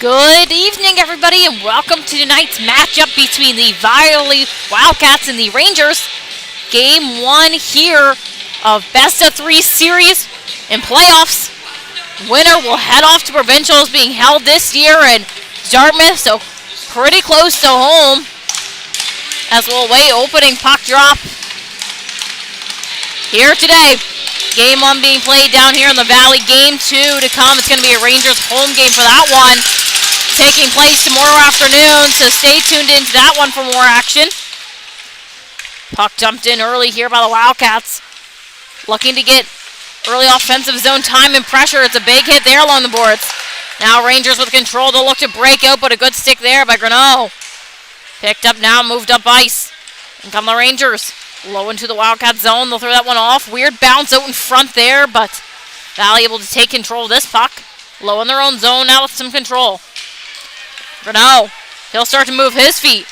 Good evening, everybody, and welcome to tonight's matchup between the Wildcats and the Rangers. Game 1 here of best-of-3 series and playoffs. Winner will head off to Provincials being held this year in Dartmouth, so pretty close to home. As we'll await opening puck drop here today. Game 1 being played down here in the Valley. Game 2 to come. It's going to be a Rangers home game for that one, taking place tomorrow afternoon, so stay tuned into that one for more action. Puck dumped in early here by the Wildcats, looking to get early offensive zone time and pressure. It's a big hit there along the boards. Now Rangers with control. They'll look to break out, but a good stick there by Greneau. Picked up now, moved up ice. And come the Rangers. Low into the Wildcat zone. They'll throw that one off. Weird bounce out in front there, but Valley able to take control of this puck. Low in their own zone now with some control. Greneau, he'll start to move his feet.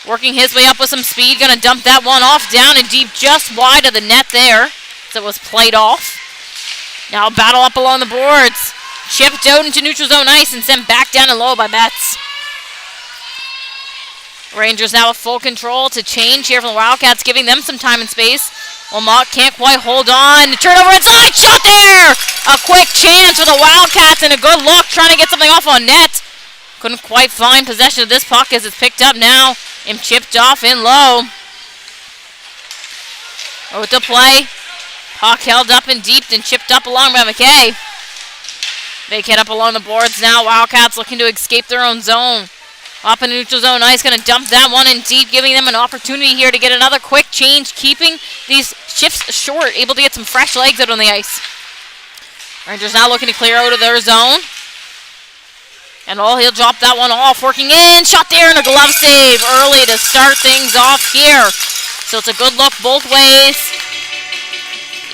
Working his way up with some speed. Going to dump that one off down and deep just wide of the net there. So it was played off. Now battle up along the boards. Chipped out into neutral zone ice and sent back down and low by Betts. Rangers now with full control to change here from the Wildcats, giving them some time and space. Lamont can't quite hold on. Turnover inside, shot there! A quick chance for the Wildcats and a good look, trying to get something off on net. Couldn't quite find possession of this puck as it's picked up now and chipped off in low. Out to play. Puck held up and deep and chipped up along by McKay. They get up along the boards now. Wildcats looking to escape their own zone. Up in neutral zone ice, going to dump that one in deep, giving them an opportunity here to get another quick change, keeping these shifts short, able to get some fresh legs out on the ice. Rangers now looking to clear out of their zone. And he'll drop that one off, working in, shot there, and a glove save early to start things off here. So it's a good look both ways.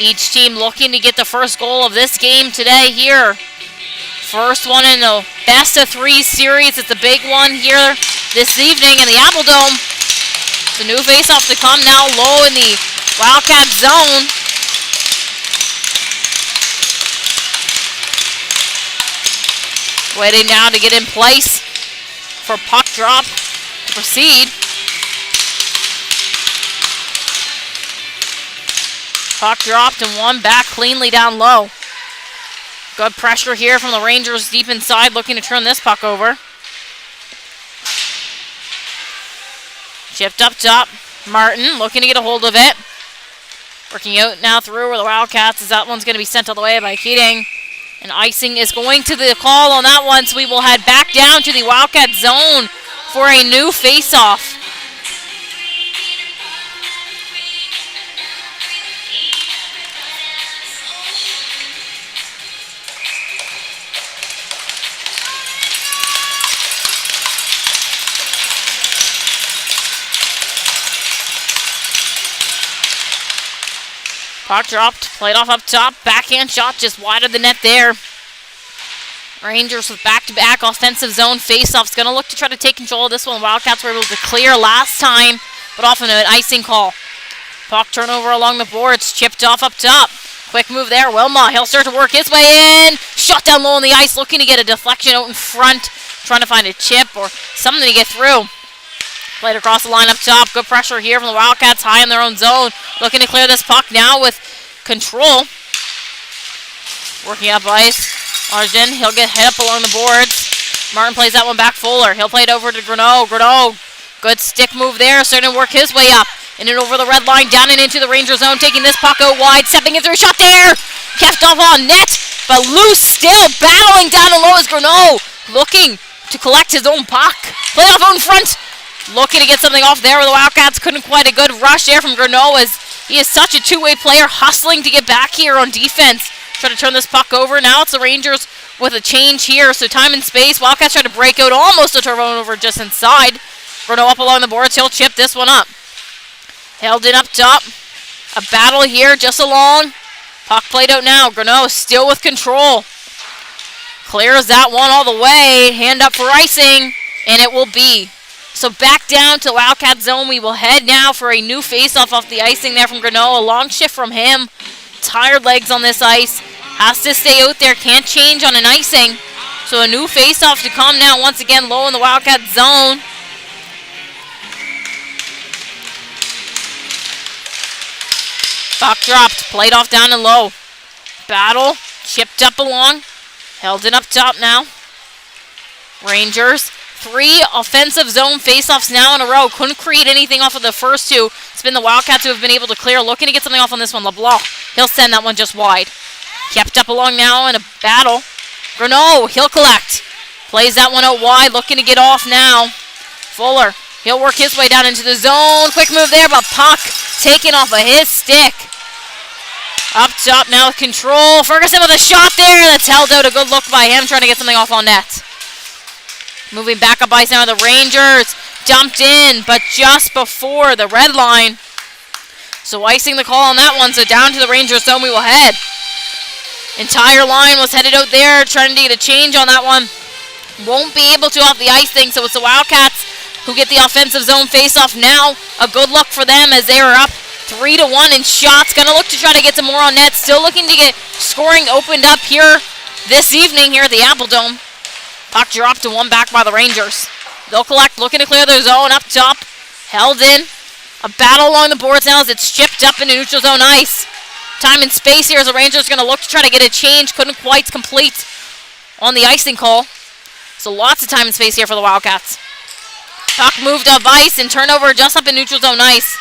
Each team looking to get the first goal of this game today here. First one in the best-of-3 series. It's a big one here this evening in the Apple Dome. It's a new face-off to come now, low in the Wildcat zone. Waiting now to get in place for puck drop to proceed. Puck dropped and one back cleanly down low. Good pressure here from the Rangers deep inside, looking to turn this puck over. Chipped up top. Martin looking to get a hold of it. Working out now through where the Wildcats, as that one's going to be sent all the way by Keating. And icing is going to the call on that one, so we will head back down to the Wildcat zone for a new face-off. Puck dropped, played off up top, backhand shot just wide of the net there. Rangers with back-to-back offensive zone face-offs. Going to look to try to take control of this one. Wildcats were able to clear last time, but off an icing call. Puck turnover along the boards, chipped off up top. Quick move there, Wilma, he'll start to work his way in. Shot down low on the ice, looking to get a deflection out in front. Trying to find a chip or something to get through. Played across the line up top. Good pressure here from the Wildcats, high in their own zone. Looking to clear this puck now with control. Working up ice. Arjun, he'll get hit up along the boards. Martin plays that one back Fuller. He'll play it over to Greneau. Greneau, good stick move there. Starting to work his way up. In and over the red line, down and into the Ranger zone. Taking this puck out wide. Stepping in through, shot there. Kept off on net, but loose still. Battling down and low is Greneau. Looking to collect his own puck. Play off out in front. Looking to get something off there where the Wildcats couldn't quite. A good rush there from Greneau as he is such a two-way player, hustling to get back here on defense. Try to turn this puck over. Now it's the Rangers with a change here, so time and space. Wildcats try to break out, almost a turnover just inside. Greneau up along the boards. He'll chip this one up. Held in up top. A battle here just along. Puck played out now. Greneau still with control. Clears that one all the way. Hand up for icing, and it will be. So back down to Wildcat zone. We will head now for a new face-off off the icing there from Greneau. A long shift from him. Tired legs on this ice. Has to stay out there. Can't change on an icing. So a new face-off to come now, once again low in the Wildcat zone. Puck dropped, played off down and low. Battle, chipped up along, held it up top now. Rangers, 3 offensive zone face-offs now in a row. Couldn't create anything off of the first 2. It's been the Wildcats who have been able to clear. Looking to get something off on this one. LeBlanc, he'll send that one just wide. Kept up along now in a battle. Greneau, he'll collect. Plays that one out wide, looking to get off now. Fuller, he'll work his way down into the zone. Quick move there, but puck taken off of his stick. Up top now with control. Ferguson with a shot there. That's held out. A good look by him, trying to get something off on net. Moving back up ice now, the Rangers dumped in, but just before the red line. So icing the call on that one, so down to the Rangers zone we will head. Entire line was headed out there, trying to get a change on that one. Won't be able to off the icing, so it's the Wildcats who get the offensive zone face-off now. A good look for them as they are up 3-1 in shots. Gonna look to try to get some more on net. Still looking to get scoring opened up here this evening here at the Apple Dome. Puck dropped to one back by the Rangers. They'll collect, looking to clear their zone up top. Held in. A battle along the boards now as it's chipped up into neutral zone ice. Time and space here as the Rangers going to look to try to get a change. Couldn't quite complete on the icing call. So lots of time and space here for the Wildcats. Puck moved up ice and turnover just up in neutral zone ice.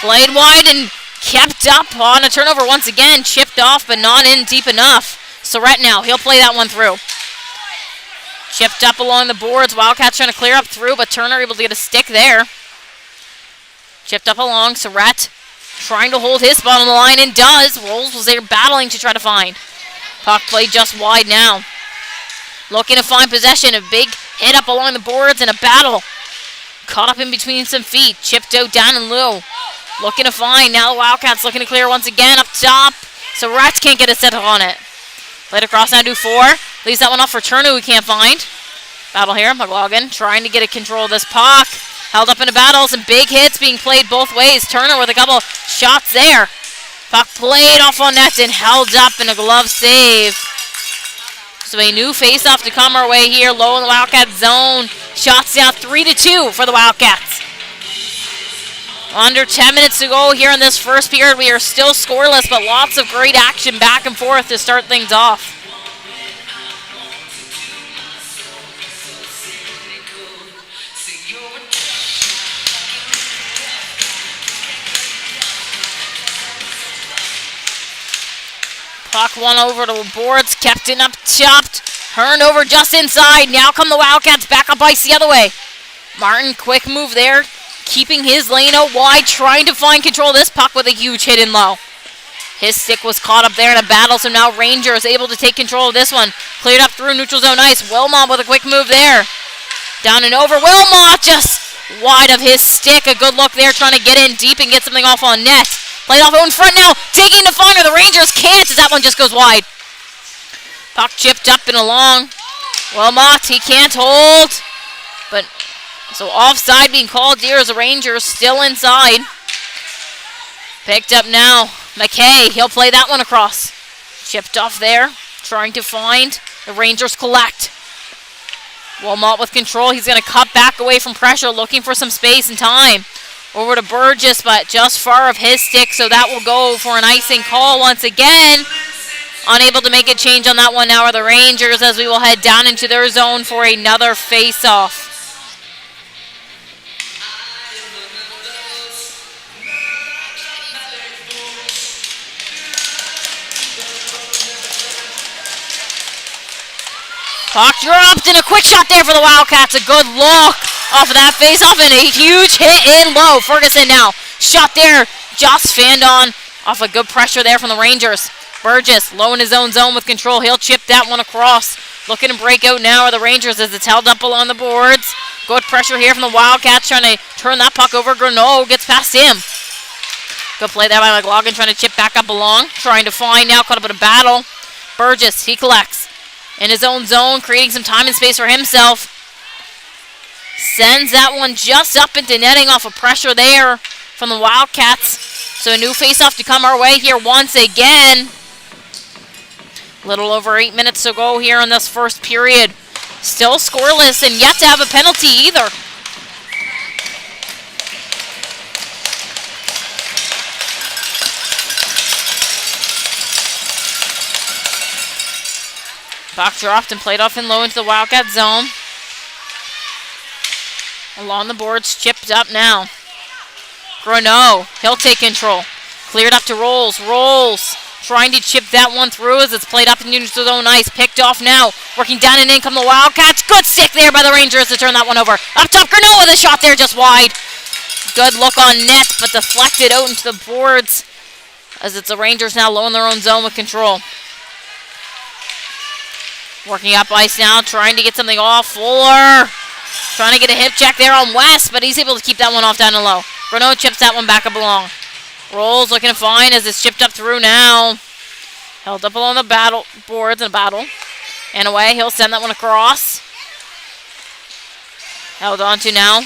Played wide and kept up on a turnover once again. Chipped off but not in deep enough. Surratt now, he'll play that one through. Chipped up along the boards. Wildcats trying to clear up through, but Turner able to get a stick there. Chipped up along. Surratt trying to hold his spot on the line and does. Rolls was there battling to try to find. Puck played just wide now. Looking to find possession. A big hit up along the boards and a battle. Caught up in between some feet. Chipped out down and low. Looking to find. Now the Wildcats looking to clear once again up top. Surratt can't get a set on it. Played across now to 4. Leaves that one off for Turner, who can't find. Battle here. McLaughlin trying to get a control of this puck. Held up in a battle. Some big hits being played both ways. Turner with a couple shots there. Puck played off on net and held up in a glove save. So a new face-off to come our way here. Low in the Wildcat zone. Shots down 3-2 for the Wildcats. Under 10 minutes to go here in this first period. We are still scoreless, but lots of great action back and forth to start things off. Puck one over to the boards, kept it up, chopped, turned over just inside. Now come the Wildcats back up ice the other way. Martin, quick move there. Keeping his lane out wide, trying to find control of this puck with a huge hit in low. His stick was caught up there in a battle, so now Ranger is able to take control of this one. Cleared up through neutral zone ice. Wilmot with a quick move there. Down and over. Wilmot just wide of his stick. A good look there, trying to get in deep and get something off on net. Played off in front now. Taking the finder. The Rangers can't as that one just goes wide. Puck chipped up and along. Wilmot, he can't hold. But so offside being called here as the Rangers still inside. Picked up now. McKay, he'll play that one across. Chipped off there. Trying to find. The Rangers collect. Wilmot with control. He's going to cut back away from pressure, looking for some space and time. Over to Burgess, but just far of his stick, so that will go for an icing call once again. Unable to make a change on that one now are the Rangers as we will head down into their zone for another face-off. Puck dropped and a quick shot there for the Wildcats. A good look off of that face-off and a huge hit in low. Ferguson now. Shot there. Just fanned on off a good pressure there from the Rangers. Burgess low in his own zone with control. He'll chip that one across. Looking to break out now are the Rangers as it's held up along the boards. Good pressure here from the Wildcats trying to turn that puck over. Greneau gets past him. Good play there by McLaughlin trying to chip back up along. Trying to find now. Caught up in a battle. Burgess, he collects. In his own zone, creating some time and space for himself. Sends that one just up into netting off of pressure there from the Wildcats. So a new face-off to come our way here once again. Little over 8 minutes to go here in this first period. Still scoreless and yet to have a penalty either. Puck dropped and played off in low into the Wildcat zone. Along the boards, chipped up now. Greneau, he'll take control. Cleared up to Rolls. Rolls trying to chip that one through as it's played up in neutral zone ice. Picked off now. Working down and in come the Wildcats. Good stick there by the Rangers to turn that one over. Up top, Greneau with a shot there just wide. Good look on net, but deflected out into the boards as it's the Rangers now low in their own zone with control. Working up ice now, trying to get something off. Fuller trying to get a hip check there on West, but he's able to keep that one off down and low. Greneau chips that one back up along. Rolls looking fine as it's chipped up through now. Held up along the battle boards in a battle. And away, he'll send that one across. Held on to now.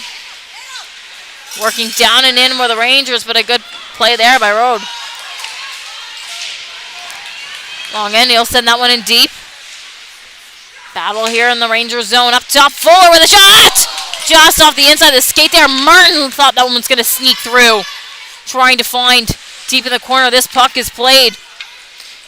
Working down and in with the Rangers, but a good play there by Rode. Long end, he'll send that one in deep. Battle here in the Rangers zone. Up top, Fuller with a shot! Just off the inside of the skate there. Martin thought that one was going to sneak through. Trying to find deep in the corner. This puck is played.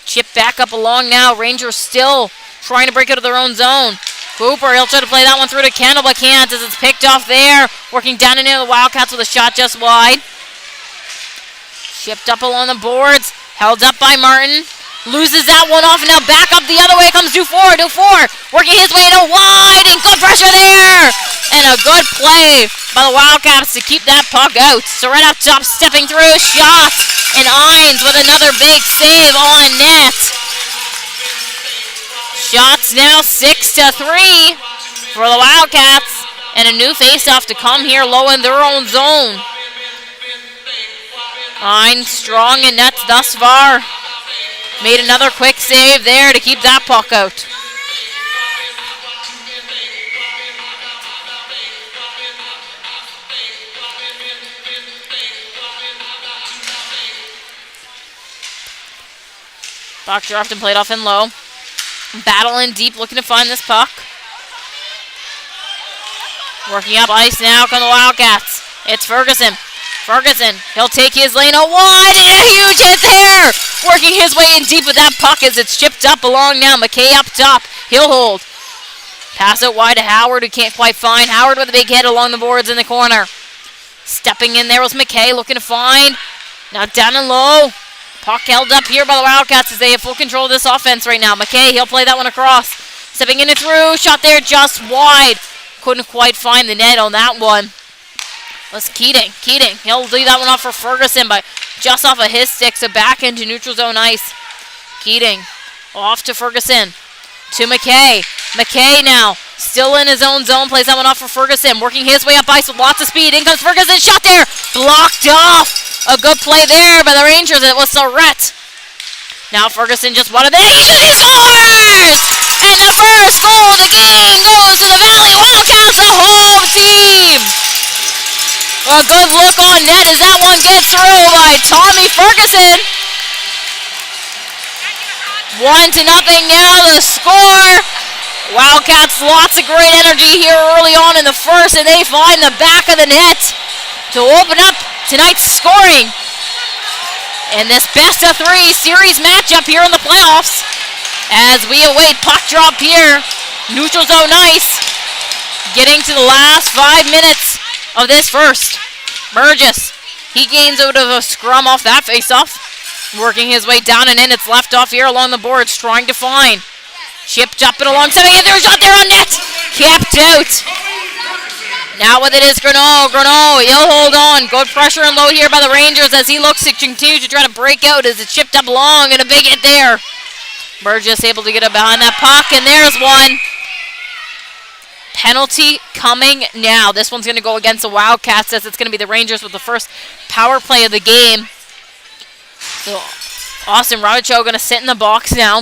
Chip back up along now. Rangers still trying to break out of their own zone. Cooper, he'll try to play that one through to Kendall, but can't as it's picked off there. Working down and into the Wildcats with a shot just wide. Chipped up along the boards. Held up by Martin. Loses that one off, and now back up the other way comes Dufour. Dufour working his way to wide, and good pressure there! And a good play by the Wildcats to keep that puck out. So right up top, stepping through, shots, and Ines with another big save on net. Shots now 6-3 for the Wildcats, and a new faceoff to come here low in their own zone. Ines strong in nets thus far. Made another quick save there to keep that puck out. Puck dropped and played off in low. Battling deep, looking to find this puck. Working up ice now come the Wildcats. It's Ferguson. Ferguson, he'll take his lane out wide, and a huge hit there! Working his way in deep with that puck as it's chipped up along now. McKay up top, he'll hold. Pass it wide to Howard, who can't quite find. Howard with a big hit along the boards in the corner. Stepping in there was McKay, looking to find. Now down and low. Puck held up here by the Wildcats as they have full control of this offense right now. McKay, he'll play that one across. Stepping in and through, shot there just wide. Couldn't quite find the net on that one. Was Keating. Keating, he'll leave that one off for Ferguson, but just off of his stick, so back into neutral zone ice. Keating, off to Ferguson. To McKay. McKay now, still in his own zone, plays that one off for Ferguson, working his way up ice with lots of speed. In comes Ferguson, shot there, blocked off. A good play there by the Rangers, it was Surratt. Now Ferguson just wanted it, he scores! And the first goal of the game goes to the Valley Wildcats, the home team! A good look on net as that one gets through by Tommy Ferguson. 1-0 now the score. Wildcats lots of great energy here early on in the first, and they find the back of the net to open up tonight's scoring. In this best-of-3 series matchup here in the playoffs, as we await puck drop here, neutral zone ice, getting to the last 5 minutes of this first. Burgess, he gains out of a scrum off that face-off. Working his way down and in, it's left off here along the boards, trying to find. Chipped up and along, stepping in there, shot there on net! Kept out. Now with it is Greneau. Greneau, he'll hold on. Good pressure and low here by the Rangers as he looks to continue to try to break out as it's chipped up long and a big hit there. Burgess able to get it behind that puck, and there's one. Penalty coming now. This one's going to go against the Wildcats as it's going to be the Rangers with the first power play of the game. So Austin Raucho going to sit in the box now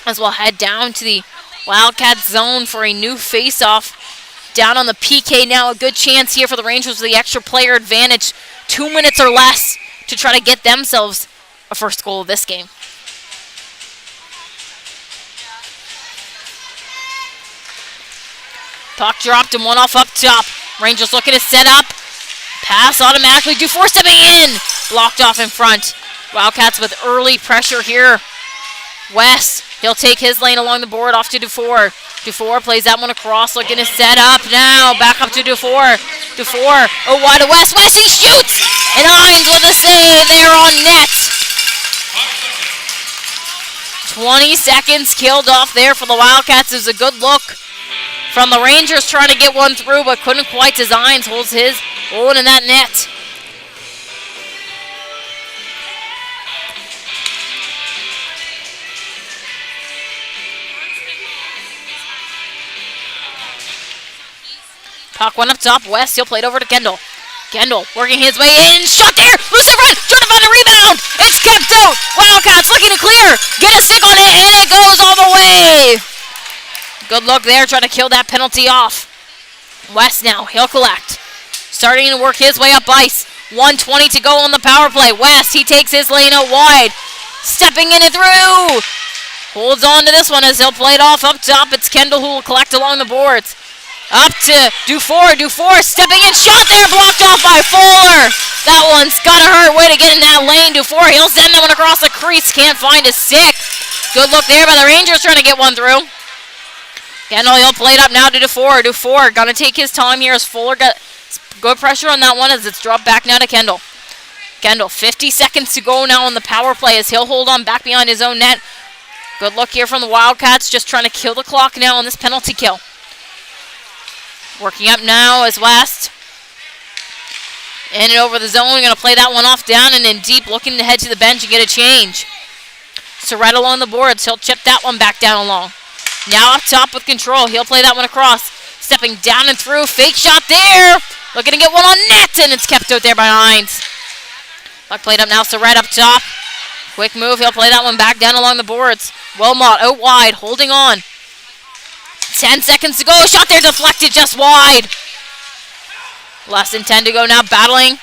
as we'll head down to the Wildcats zone for a new face-off. Down on the PK now. A good chance here for the Rangers with the extra player advantage. 2 minutes or less to try to get themselves a first goal of this game. Puck dropped and one off up top. Rangers looking to set up. Pass automatically. Dufour stepping in. Blocked off in front. Wildcats with early pressure here. West, he'll take his lane along the board off to Dufour. Dufour plays that one across, looking to set up now. Back up to Dufour. Dufour, wide to West. West, he shoots! And Hines with a save there on net. 20 seconds killed off there for the Wildcats. It was a good look from the Rangers trying to get one through, but couldn't quite as Hines holds his own in that net. Puck went up top. West, he'll play it over to Kendall. Kendall working his way in. Shot there. Loose in front. Trying to find a rebound. It's kept out. Wildcats looking to clear. Get a stick on it, and it goes all the way. Good look there. Trying to kill that penalty off. West now. He'll collect. Starting to work his way up ice. 1:20 to go on the power play. West, he takes his lane out wide. Stepping in and through. Holds on to this one as he'll play it off up top. It's Kendall who will collect along the boards. Up to Dufour. Dufour stepping in. Shot there. Blocked off by Fuller. That one's got to hurt. Way to get in that lane. Dufour, he'll send that one across the crease. Can't find his stick. Good look there by the Rangers trying to get one through. Kendall, he'll play it up now to Dufour. Dufour going to take his time here as Fuller got good pressure on that one as it's dropped back now to Kendall. Kendall, 50 seconds to go now on the power play as he'll hold on back behind his own net. Good look here from the Wildcats, just trying to kill the clock now on this penalty kill. Working up now is West. In and over the zone. Going to play that one off down and in deep. Looking to head to the bench and get a change. So right along the boards. He'll chip that one back down along. Now up top with control. He'll play that one across. Stepping down and through. Fake shot there. Looking to get one on net. And it's kept out there by Hines. Puck played up now. So right up top. Quick move. He'll play that one back down along the boards. Wilmot out wide. Holding on. 10 seconds to go. Shot there deflected just wide. Less than 10 to go now. Battling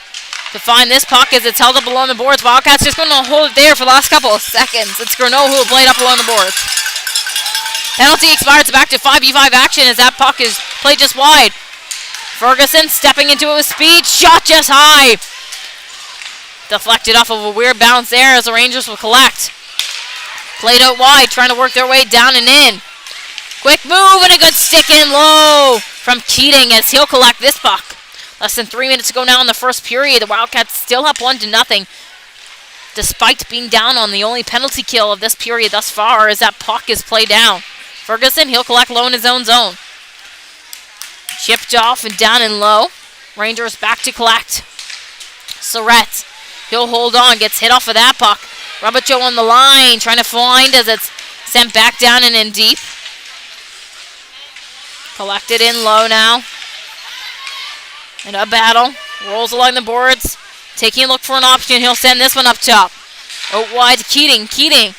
to find this puck as it's held up along the boards. Wildcats just going to hold it there for the last couple of seconds. It's Greneau who will play it up along the boards. Penalty expires. Back to 5v5 action as that puck is played just wide. Ferguson stepping into it with speed. Shot just high. Deflected off of a weird bounce there as the Rangers will collect. Played out wide, trying to work their way down and in. Quick move and a good stick in low from Keating as he'll collect this puck. Less than 3 minutes to go now in the first period. The Wildcats still up 1-0, despite being down on the only penalty kill of this period thus far as that puck is played down. Ferguson, he'll collect low in his own zone. Chipped off and down and low. Rangers back to collect. Surratt, he'll hold on, gets hit off of that puck. Robichaud on the line, trying to find as it's sent back down and in deep. Collected in low now. In a battle. Rolls along the boards. Taking a look for an option. He'll send this one up top. Out wide to Keating. Keating.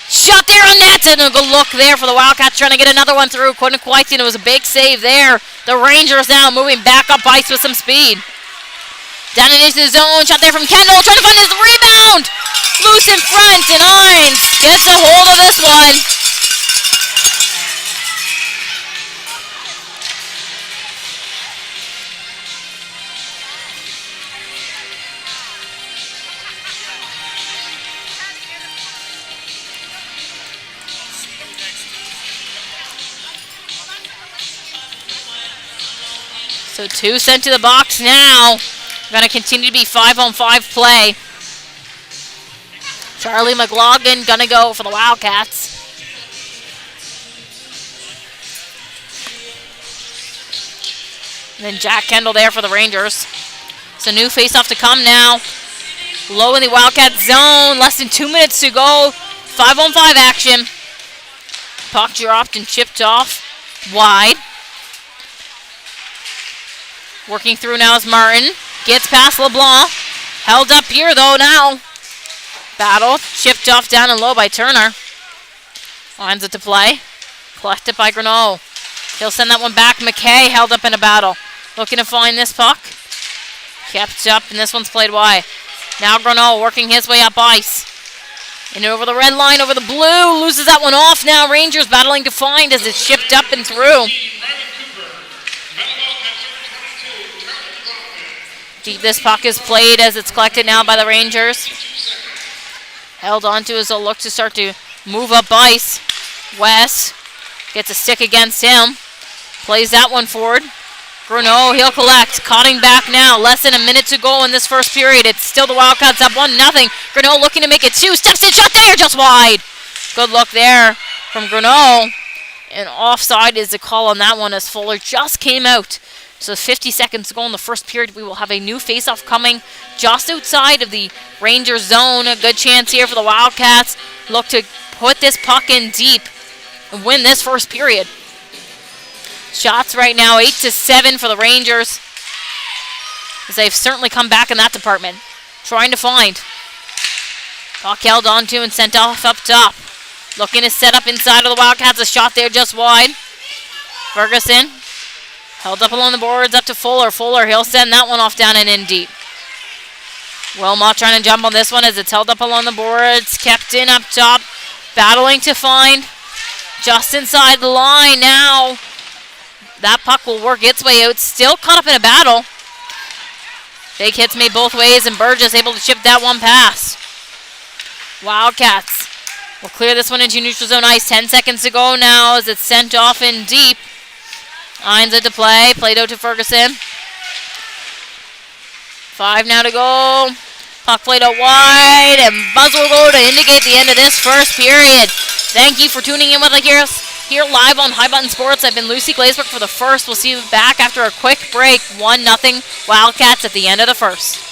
Shot there on net. And a good look there for the Wildcats trying to get another one through. Couldn't quite. And it was a big save there. The Rangers now moving back up ice with some speed. Down into the zone. Shot there from Kendall. Trying to find his rebound. Loose in front. And Hines gets a hold of this one. So 2 sent to the box now. Going to continue to be 5-on-5 play. Charlie McLaughlin going to go for the Wildcats. And then Jack Kendall there for the Rangers. So new face-off to come now. Low in the Wildcat zone. Less than 2 minutes to go. 5-on-5 action. Puck dropped and chipped off. Wide. Working through now is Martin. Gets past LeBlanc. Held up here though now. Battle. Chipped off down and low by Turner. Lines it to play. Collected by Greneau. He'll send that one back. McKay held up in a battle. Looking to find this puck. Kept up and this one's played wide. Now Greneau working his way up ice. And over the red line, over the blue. Loses that one off now. Rangers battling to find as it's shipped up and through. Deep this puck is played as it's collected now by the Rangers. Held onto as they'll look to start to move up ice. West gets a stick against him. Plays that one forward. Bruno, he'll collect. Cutting back now. Less than a minute to go in this first period. It's still the Wildcats up 1-0. Bruno looking to make it 2. Steps in, shot there, just wide. Good look there from Bruno. And offside is the call on that one as Fuller just came out. So 50 seconds to go in the first period. We will have a new faceoff coming just outside of the Rangers zone. A good chance here for the Wildcats. Look to put this puck in deep and win this first period. Shots right now 8-7 for the Rangers, as they've certainly come back in that department. Trying to find. Puck held onto and sent off up top. Looking to set up inside of the Wildcats. A shot there just wide. Ferguson held up along the boards up to Fuller. Fuller, he'll send that one off down and in deep. Wilmot trying to jump on this one as it's held up along the boards. Kept in up top. Battling to find. Just inside the line now. That puck will work its way out. Still caught up in a battle. Big hits made both ways, and Burgess able to chip that one past. Wildcats will clear this one into neutral zone ice. 10 seconds to go now as it's sent off in deep. Irons into play. Played out to Ferguson. 5 now to go. Puck played out wide, and buzzer will go to indicate the end of this first period. Thank you for tuning in with us here live on High Button Sports. I've been Lucy Glazebrook for the first. We'll see you back after a quick break. 1-0 Wildcats at the end of the first.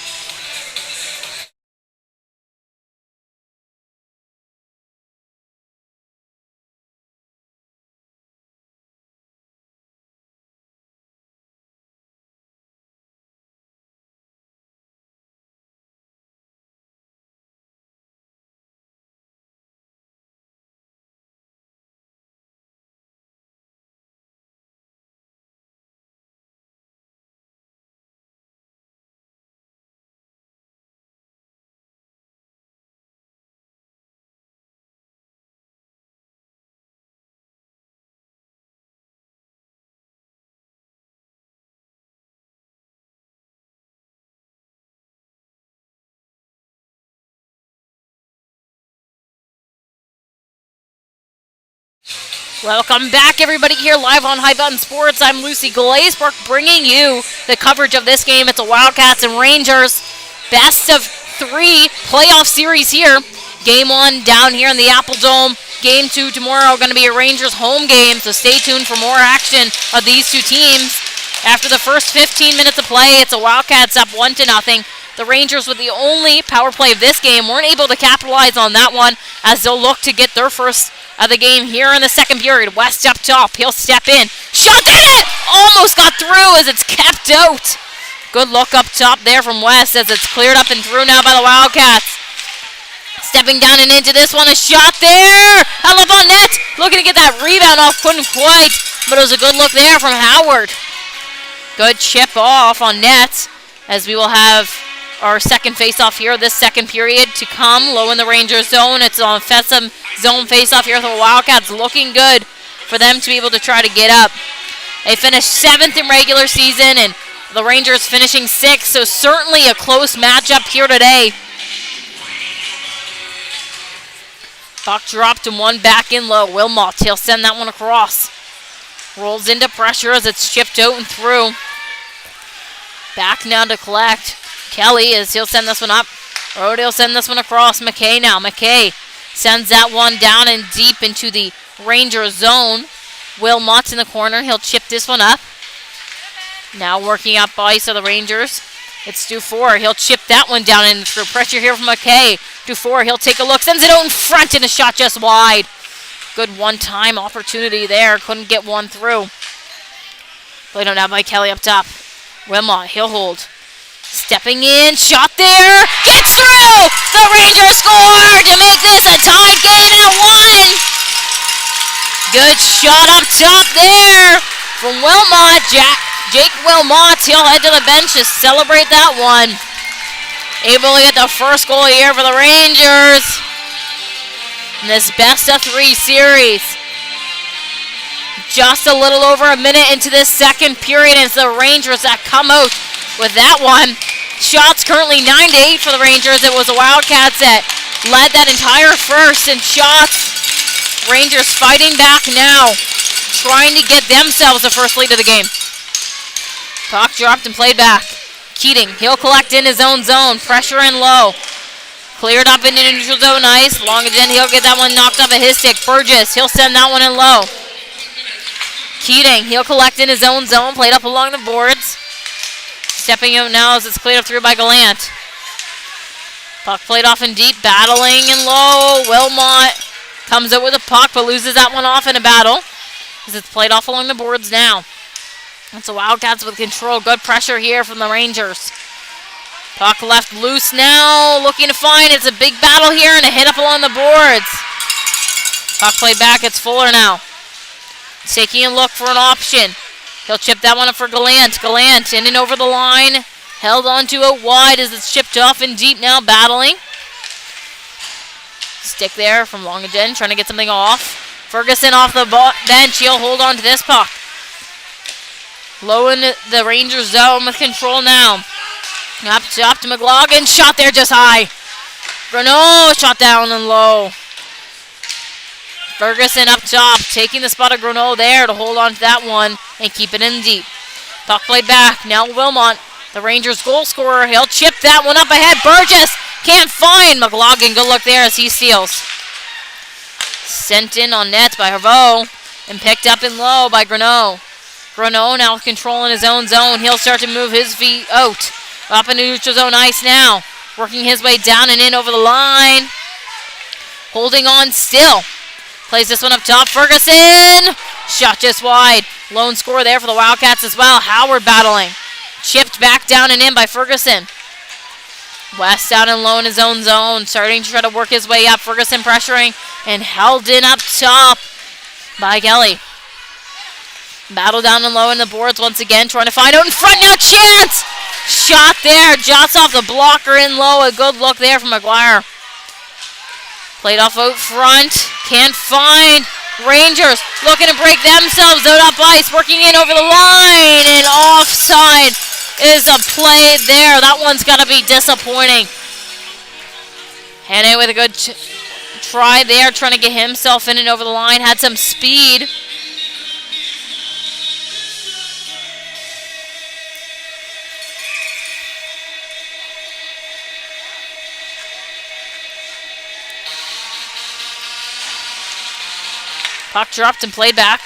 Welcome back, everybody, here live on High Button Sports. I'm Lucy Glazebrook bringing you the coverage of this game. It's a Wildcats and Rangers best of 3 playoff series here. Game 1 down here in the Apple Dome. Game 2 tomorrow going to be a Rangers home game, so stay tuned for more action of these two teams. After the first 15 minutes of play, it's a Wildcats up 1-0. The Rangers, with the only power play of this game, weren't able to capitalize on that one as they'll look to get their first of the game here in the second period. West up top. He'll step in. Shot it! Almost got through as it's kept out. Good look up top there from West as it's cleared up and through now by the Wildcats. Stepping down and into this one. A shot there. Held up on net. Looking to get that rebound off. Couldn't quite. But it was a good look there from Howard. Good chip off on net as we will have our second face-off here this second period to come. Low in the Rangers zone. It's on Fessum zone face-off here for the Wildcats. Looking good for them to be able to try to get up. They finished 7th in regular season, and the Rangers finishing 6th, so certainly a close matchup here today. Puck dropped and one back in low. Wilmot, he'll send that one across. Rolls into pressure as it's chipped out and through. Back now to collect. Kelly, as he'll send this one up. Rode, he'll send this one across. McKay now. McKay sends that one down and deep into the Ranger zone. Wilmot's in the corner. He'll chip this one up. Now working up ice of the Rangers. It's Dufour. He'll chip that one down and through. Pressure here from McKay. Dufour, he'll take a look. Sends it out in front and a shot just wide. Good one-time opportunity there. Couldn't get one through. Played on now by Kelly up top. Wilmot, he'll hold. Stepping in, shot there, gets through! The Rangers score to make this a tied game at 1! Good shot up top there from Wilmot. Jake Wilmot, he'll head to the bench to celebrate that one. Able to get the first goal here for the Rangers in this best of 3 series. Just a little over a minute into this second period, and it's the Rangers that come out with that one. shots currently 9-8 for the Rangers. It was the Wildcats that led that entire first in shots. Rangers fighting back now, trying to get themselves the first lead of the game. Puck dropped and played back. Keating, he'll collect in his own zone. Pressure in low. Cleared up into neutral zone ice. Long again, he'll get that one knocked off of his stick. Burgess, he'll send that one in low. Keating, he'll collect in his own zone. Played up along the boards. Stepping out now as it's cleared up through by Gallant. Puck played off in deep. Battling in low. Wilmot comes out with a puck but loses that one off in a battle as it's played off along the boards now. It's the Wildcats with control. Good pressure here from the Rangers. Puck left loose now. Looking to find. It's a big battle here and a hit up along the boards. Puck played back. It's Fuller now. Taking a look for an option. He'll chip that one up for Gallant. Gallant in and over the line. Held onto it wide as it's chipped off in deep now. Battling. Stick there from Longagen. Trying to get something off. Ferguson off the bench. He'll hold on to this puck. Low in the Rangers zone with control now. Up to McLaughlin. Shot there just high. Greneau shot down and low. Ferguson up top. Taking the spot of Greneau there to hold on to that one and keep it in deep. Puck played back. Now Wilmot, the Rangers goal scorer. He'll chip that one up ahead. Burgess can't find McLaughlin. Good look there as he steals. Sent in on net by Herveau and picked up in low by Greneau. Greneau now with control in his own zone. He'll start to move his feet out. Up in neutral zone ice now. Working his way down and in over the line. Holding on still. Plays this one up top. Ferguson. Shot just wide. Lone score there for the Wildcats as well. Howard battling. Chipped back down and in by Ferguson. West out and low in his own zone. Starting to try to work his way up. Ferguson pressuring and held in up top by Kelly. Battle down and low in the boards once again. Trying to find out in front. Now chance. Shot there. Jots off the blocker in low. A good look there from McGuire. Played off out front. Can't find. Rangers looking to break themselves out up ice. Working in over the line. And offside is a play there. That one's going to be disappointing. Hannay with a good try there. Trying to get himself in and over the line. Had some speed. Puck dropped and played back.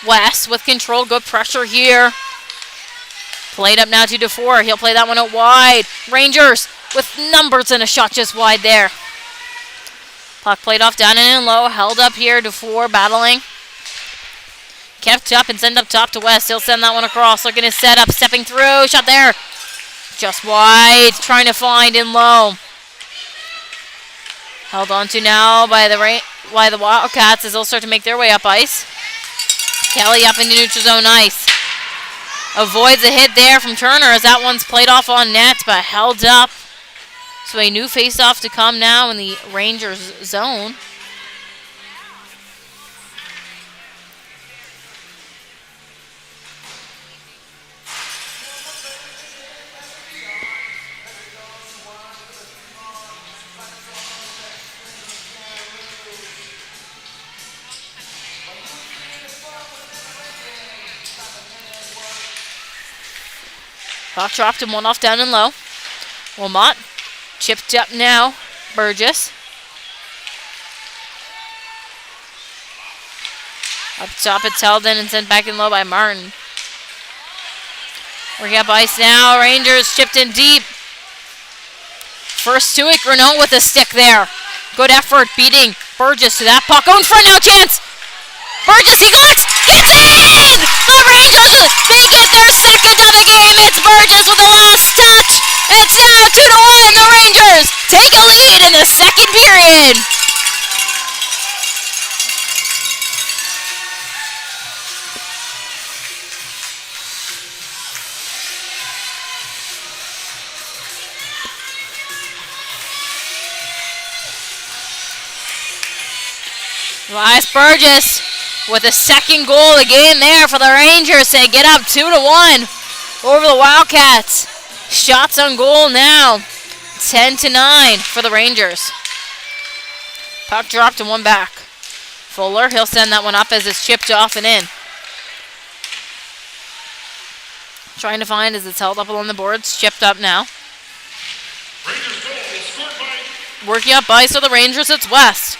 West with control. Good pressure here. Played up now to DeFore. He'll play that one out wide. Rangers with numbers and a shot just wide there. Puck played off down and in low. Held up here. DeFore battling. Kept up and sent up top to West. He'll send that one across. Looking to set up. Stepping through. Shot there. Just wide. Trying to find in low. Held on to now by the Wildcats as they'll start to make their way up ice. Kelly up into neutral zone ice. Avoids a hit there from Turner as that one's played off on net but held up. So a new face-off to come now in the Rangers zone. Puck dropped and one off down and low. Wilmot chipped up now. Burgess. Up top it's held in and sent back in low by Martin. Working up ice now. Rangers chipped in deep. First to it. Greneau with a stick there. Good effort beating Burgess to that puck. Oh, in front now. Chance. Burgess, he got gets in! The Rangers, they get their second of the game. It's Burgess with the last touch. It's now 2-1. The Rangers take a lead in the second period. Elias Burgess with a second goal again there for the Rangers to get up 2-1 over the Wildcats. shots on goal now. 10-9 for the Rangers. Puck dropped and one back. Fuller, he'll send that one up as it's chipped off and in. Trying to find as it's held up along the boards. Chipped up now. Working up ice for the Rangers, it's West.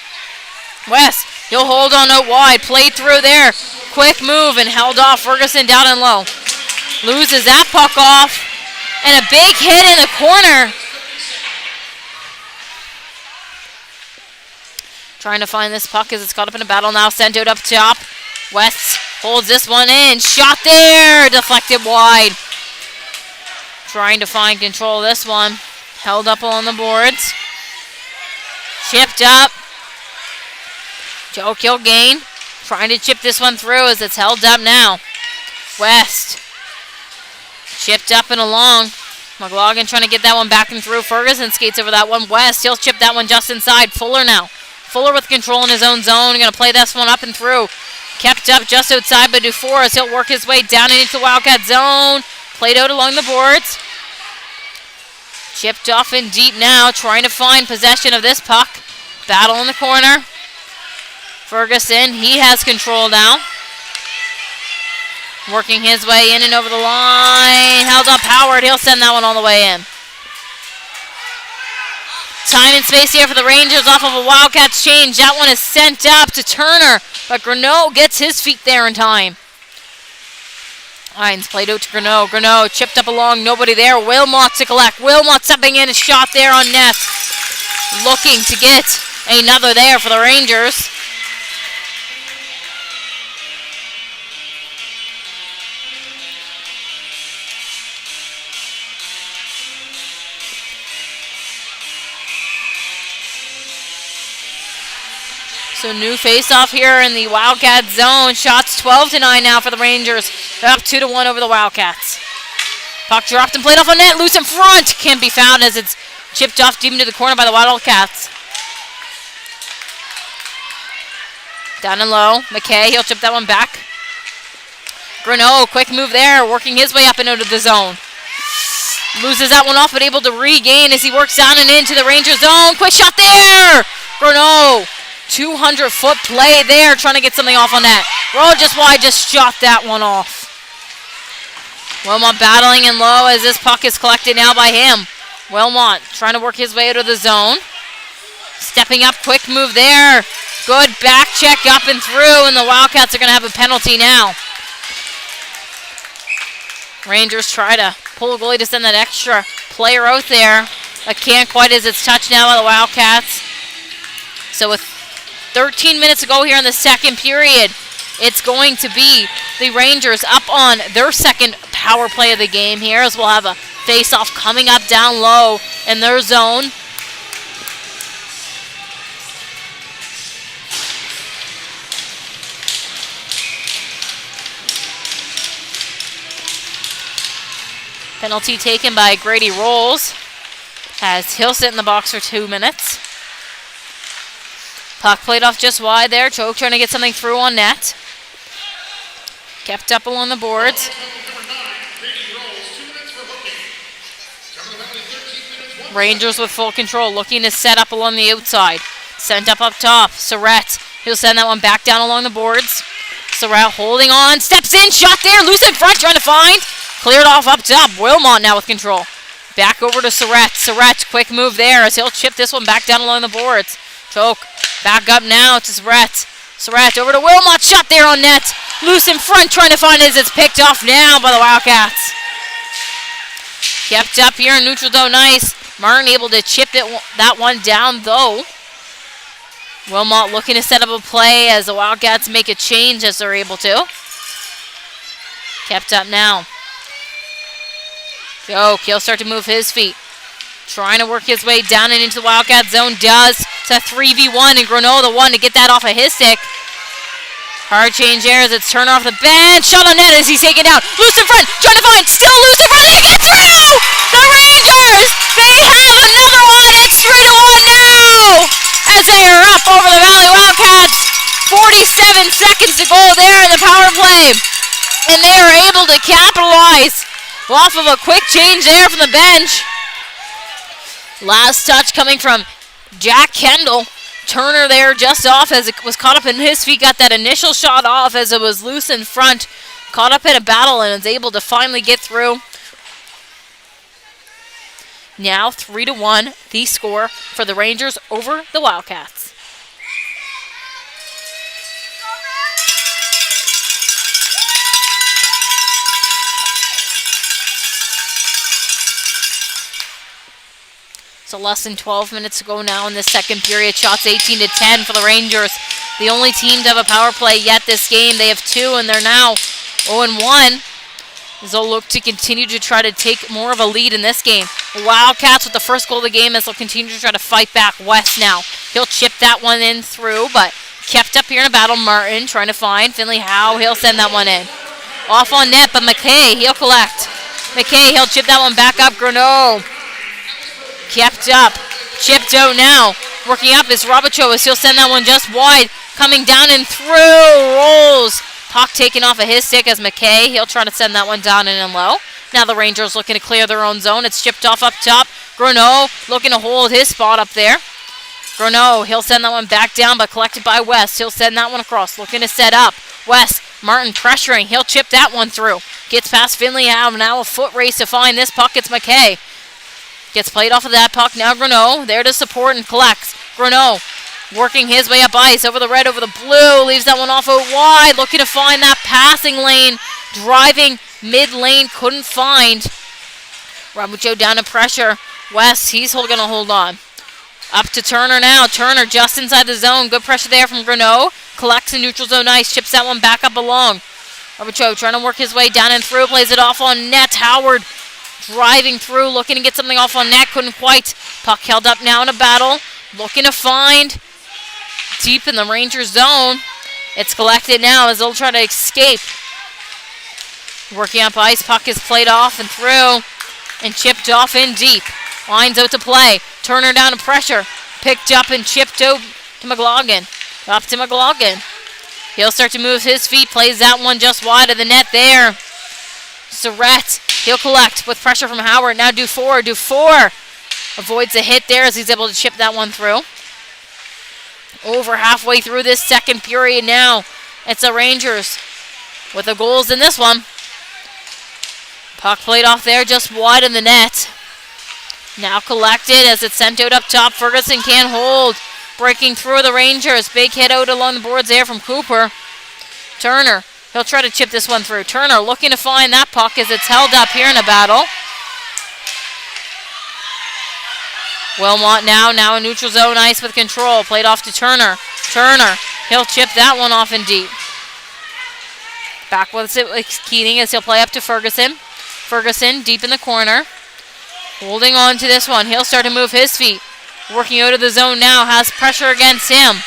West, he'll hold on out wide. Played through there. Quick move and held off. Ferguson down and low. Loses that puck off. And a big hit in the corner. Trying to find this puck as it's caught up in a battle now. Sent out up top. West holds this one in. Shot there. Deflected wide. Trying to find control of this one. Held up along the boards. Chipped up. Joe Kilgane trying to chip this one through as it's held up now. West. Chipped up and along. McLaughlin trying to get that one back and through. Ferguson skates over that one. West, he'll chip that one just inside. Fuller now. Fuller with control in his own zone. Going to play this one up and through. Kept up just outside by DeForest. He'll work his way down into the Wildcat zone. Played out along the boards. Chipped off in deep now. Trying to find possession of this puck. Battle in the corner. Ferguson, he has control now. Working his way in and over the line. Held up Howard. He'll send that one all the way in. Time and space here for the Rangers off of a Wildcats change. That one is sent up to Turner, but Greneau gets his feet there in time. Hines played out to Greneau. Greneau chipped up along. Nobody there. Wilmot to collect. Wilmot stepping in. A shot there on net. Looking to get another there for the Rangers. So new face-off here in the Wildcat zone. Shots 12-9 now for the Rangers. They're up 2-1 over the Wildcats. Puck dropped and played off on net. Loose in front. Can't be found as it's chipped off deep into the corner by the Wildcats. Down and low. McKay, he'll chip that one back. Greneau, quick move there. Working his way up and out of the zone. Loses that one off, but able to regain as he works down and into the Ranger zone. Quick shot there. Greneau. 200-foot play there, trying to get something off on that. Roll just wide, just shot that one off. Wilmot battling in low as this puck is collected now by him. Wilmot trying to work his way out of the zone. Stepping up, quick move there. Good back check up and through, and the Wildcats are going to have a penalty now. Rangers try to pull the goalie to send that extra player out there, but can't quite as it's touched now by the Wildcats. So with 13 minutes to go here in the second period, it's going to be the Rangers up on their second power play of the game here, as we'll have a face-off coming up down low in their zone. Penalty taken by Grady Rolls, as he'll sit in the box for 2 minutes. Puck played off just wide there. Choke trying to get something through on net. Kept up along the boards. Rangers with full control, looking to set up along the outside. Sent up top. Surratt, he'll send that one back down along the boards. Surratt holding on, steps in, shot there, loose in front, trying to find. Cleared off up top. Wilmot now with control. Back over to Surratt. Surratt, quick move there as he'll chip this one back down along the boards. Choke. Back up now to Surratt. Surratt over to Wilmot. Shot there on net. Loose in front. Trying to find it as it's picked off now by the Wildcats. Kept up here in neutral zone. Nice. Martin able to chip that one down though. Wilmot looking to set up a play as the Wildcats make a change as they're able to. Kept up now. Joke. He'll start to move his feet. Trying to work his way down and into the Wildcat zone. Does. It's a 3v1 and Greneau the one to get that off of his stick. Hard change there as it's turned off the bench. Shot on net as he's taken down. Loose in front. Trying to find. Still loose in front. They get through! The Rangers! They have another one. It's 3-1 now! As they are up over the Valley Wildcats. 47 seconds to go there in the power play. And they are able to capitalize off of a quick change there from the bench. Last touch coming from Jack Kendall. Turner there just off as it was caught up in his feet. Got that initial shot off as it was loose in front. Caught up in a battle and is able to finally get through. Now 3-1, the score for the Rangers over the Wildcats. So less than 12 minutes to go now in the second period. Shots 18-10 for the Rangers. The only team to have a power play yet this game. They have 2 and they're now 0-1. As they'll look to continue to try to take more of a lead in this game. Wildcats with the first goal of the game as they'll continue to try to fight back. West now. He'll chip that one in through, but kept up here in a battle. Martin trying to find Finley Howe. He'll send that one in. Off on net, but McKay, he'll collect. McKay, he'll chip that one back up. Greneau. Kept up. Chipped out now. Working up is Robichaux. He'll send that one just wide. Coming down and through. Rolls. Puck taken off of his stick as McKay. He'll try to send that one down in and low. Now the Rangers looking to clear their own zone. It's chipped off up top. Greneau looking to hold his spot up there. Greneau, he'll send that one back down, but collected by West. He'll send that one across. Looking to set up. West, Martin pressuring. He'll chip that one through. Gets past Finley Howe. Now a foot race to find this puck. It's McKay. Gets played off of that puck. Now Greneau there to support and collects. Greneau working his way up ice over the red, over the blue. Leaves that one off out wide. Looking to find that passing lane. Driving mid lane. Couldn't find. Robichaux down to pressure. West, he's going to hold on. Up to Turner now. Turner just inside the zone. Good pressure there from Greneau. Collects in neutral zone ice. Chips that one back up along. Robichaux trying to work his way down and through. Plays it off on net. Howard driving through, looking to get something off on net, couldn't quite. Puck held up now in a battle, looking to find deep in the Rangers zone. It's collected now as they'll try to escape. Working up ice, puck is played off and through and chipped off in deep. Lines out to play. Turner down to pressure. Picked up and chipped out to McLaughlin. Up to McLaughlin. He'll start to move his feet, plays that one just wide of the net there. Surratt, he'll collect with pressure from Howard. Now Dufour avoids a hit there as he's able to chip that one through. Over halfway through this second period now. It's the Rangers with the goals in this one. Puck played off there just wide of the net. Now collected as it's sent out up top. Ferguson can't hold. Breaking through the Rangers. Big hit out along the boards there from Cooper. Turner. He'll try to chip this one through. Turner looking to find that puck as it's held up here in a battle. Wilmot now in neutral zone ice with control. Played off to Turner. Turner, he'll chip that one off in deep. Back with it with Keating as he'll play up to Ferguson. Ferguson deep in the corner. Holding on to this one. He'll start to move his feet. Working out of the zone now. Has pressure against him.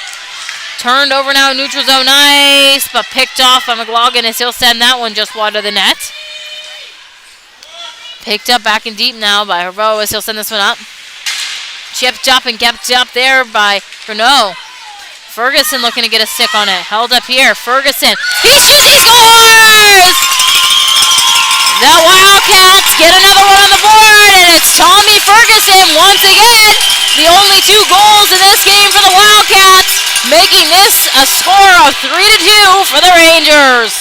Turned over now in neutral zone ice, but picked off by McLaughlin as he'll send that one just wide of the net. Picked up back in deep now by Herveau as he'll send this one up. Chipped up and kept up there by Greneau. Ferguson looking to get a stick on it. Held up here. Ferguson. He scores! The Wildcats get another one on the board, and it's Tommy Ferguson once again. The only 2 goals in this game for the Wildcats, making this a score of 3-2 for the Rangers.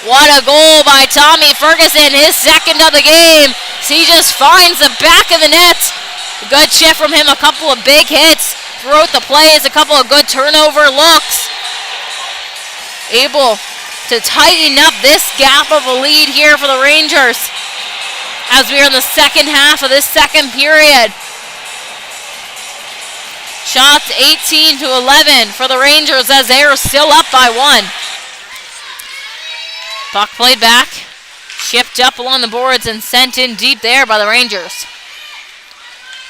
What a goal by Tommy Ferguson, his second of the game. So he just finds the back of the net. Good shift from him, a couple of big hits throughout the plays, a couple of good turnover looks. Able to tighten up this gap of a lead here for the Rangers as we are in the second half of this second period. Shots 18-11 for the Rangers as they are still up by 1. Puck played back, chipped up along the boards and sent in deep there by the Rangers.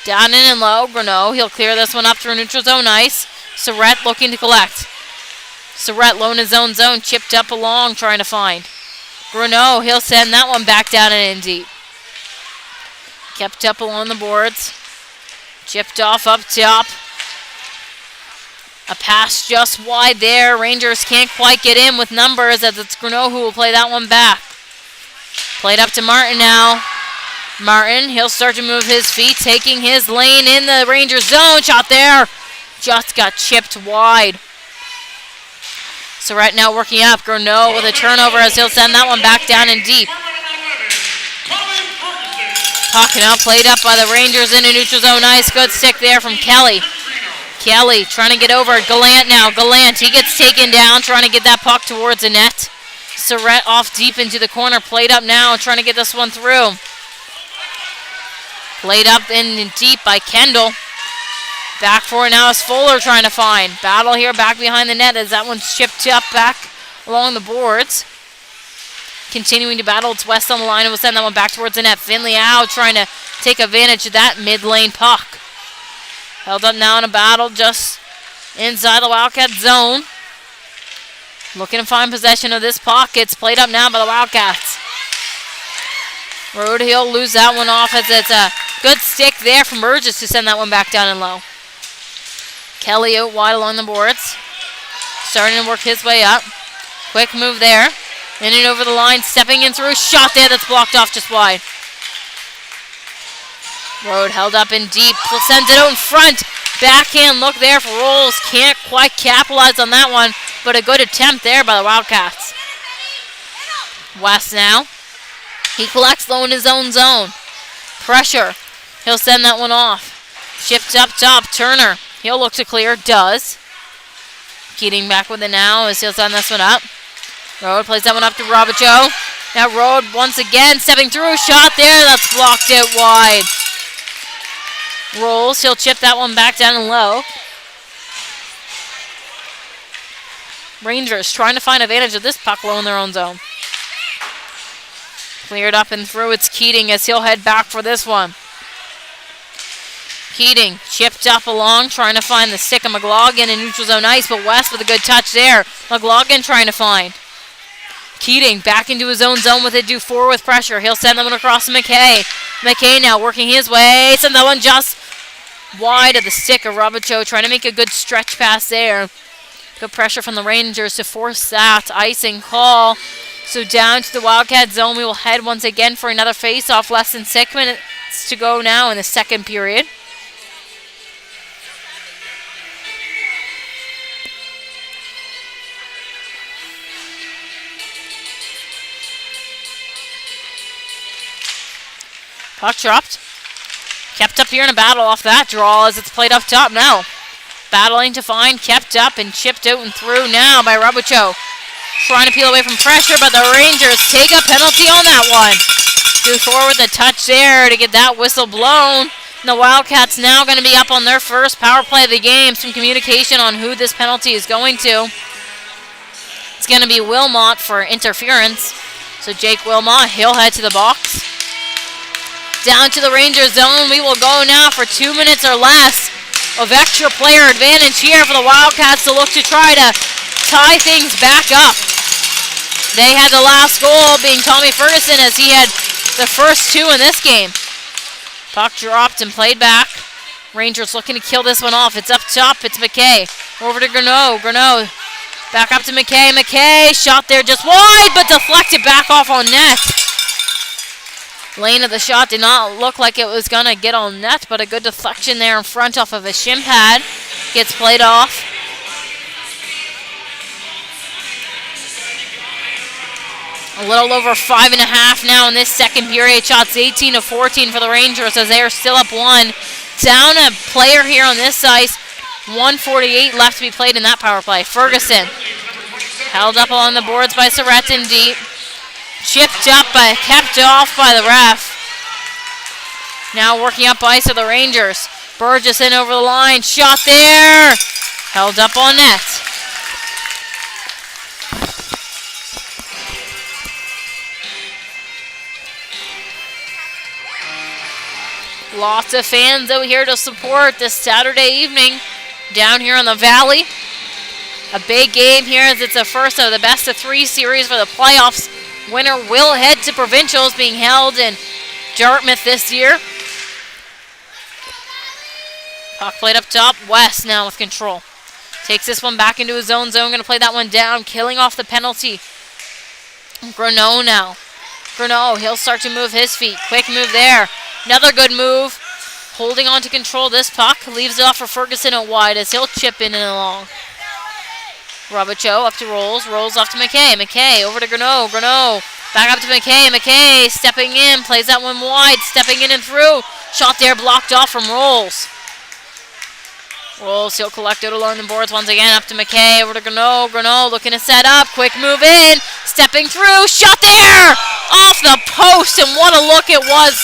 Down in and low, Greneau, he'll clear this one up through neutral zone ice. Surratt looking to collect. Surratt low in his own zone, chipped up along, trying to find. Greneau, he'll send that one back down and in deep. Kept up along the boards. Chipped off up top. A pass just wide there. Rangers can't quite get in with numbers as it's Greneau who will play that one back. Played up to Martin now. Martin, he'll start to move his feet, taking his lane in the Rangers zone. Shot there. Just got chipped wide. Surratt now working up. Gurneau with a turnover as he'll send that one back down and deep. Puck now played up by the Rangers into neutral zone. Nice, good stick there from Kelly. Kelly trying to get over. Gallant now. Gallant, he gets taken down, trying to get that puck towards the net. Surratt off deep into the corner. Played up now, trying to get this one through. Played up in deep by Kendall. Back for it now is Fuller trying to find. Battle here back behind the net as that one's chipped up back along the boards. Continuing to battle. It's West on the line and will send that one back towards the net. Finley out trying to take advantage of that mid-lane puck. Held up now in a battle just inside the Wildcat zone. Looking to find possession of this puck. It's played up now by the Wildcats. Road, he'll lose that one off as it's a good stick there from Burgess to send that one back down and low. Kelly out wide along the boards. Starting to work his way up. Quick move there. In and over the line, stepping in through. Shot there that's blocked off just wide. Road held up in deep. Sends it out in front. Backhand look there for Rolls. Can't quite capitalize on that one, but a good attempt there by the Wildcats. West now. He collects low in his own zone. Pressure. He'll send that one off. Shipped up top. Turner. He'll look to clear. Does. Keating back with it now as he'll send this one up. Road plays that one up to Robichaud. Now Road once again stepping through. Shot there. That's blocked out wide. Rolls. He'll chip that one back down and low. Rangers trying to find advantage of this puck low in their own zone. Cleared up and through. It's Keating as he'll head back for this one. Keating chipped up along, trying to find the stick of McLaughlin in neutral zone ice, but West with a good touch there. McLaughlin trying to find. Keating back into his own zone with it due forward with pressure. He'll send them across to McKay. McKay now working his way. Send that one just wide of the stick of Robichaud, trying to make a good stretch pass there. Good pressure from the Rangers to force that icing call. So down to the Wildcat zone, we will head once again for another face-off. Less than 6 minutes to go now in the second period. Puck dropped. Kept up here in a battle off that draw as it's played up top now. Battling to find, kept up and chipped out and through now by Robichaud. Trying to peel away from pressure, but the Rangers take a penalty on that one. Due forward the touch there to get that whistle blown. And the Wildcats now going to be up on their first power play of the game. Some communication on who this penalty is going to. It's going to be Wilmot for interference. So Jake Wilmot, he'll head to the box. Down to the Rangers zone. We will go now for 2 minutes or less of extra player advantage here for the Wildcats to look to try to tie things back up. They had the last goal being Tommy Ferguson as he had the first two in this game. Puck dropped and played back. Rangers looking to kill this one off. It's up top. It's McKay. Over to Gurneau. Gurneau back up to McKay. McKay shot there just wide, but deflected back off on net. Lane of the shot did not look like it was going to get on net, but a good deflection there in front off of a shin pad. Gets played off. A little over 5.5 now in this second period. Shots 18-14 for the Rangers as they are still up one. Down a player here on this ice. 1:48 left to be played in that power play. Ferguson held up along the boards by Surratt in deep. Chipped up, but kept off by the ref. Now working up ice of the Rangers. Burgess in over the line. Shot there. Held up on net. Lots of fans out here to support this Saturday evening down here in the Valley. A big game here as it's the first of the best of three series for the playoffs. Winner will head to provincials being held in Dartmouth this year. Puck played up top. West now with control. Takes this one back into his own zone. Going to play that one down. Killing off the penalty. Gurneau now. Greneau, he'll start to move his feet. Quick move there. Another good move. Holding on to control this puck. Leaves it off for Ferguson out wide as he'll chip in and along. Robichaud up to Rolls. Rolls off to McKay. McKay over to Greneau. Greneau back up to McKay. McKay stepping in. Plays that one wide. Stepping in and through. Shot there blocked off from Rolls. Rolls, he'll collect it along the boards once again. Up to McKay. Over to Greneau. Greneau looking to set up. Quick move in. Stepping through. Shot there! Off the post. And what a look it was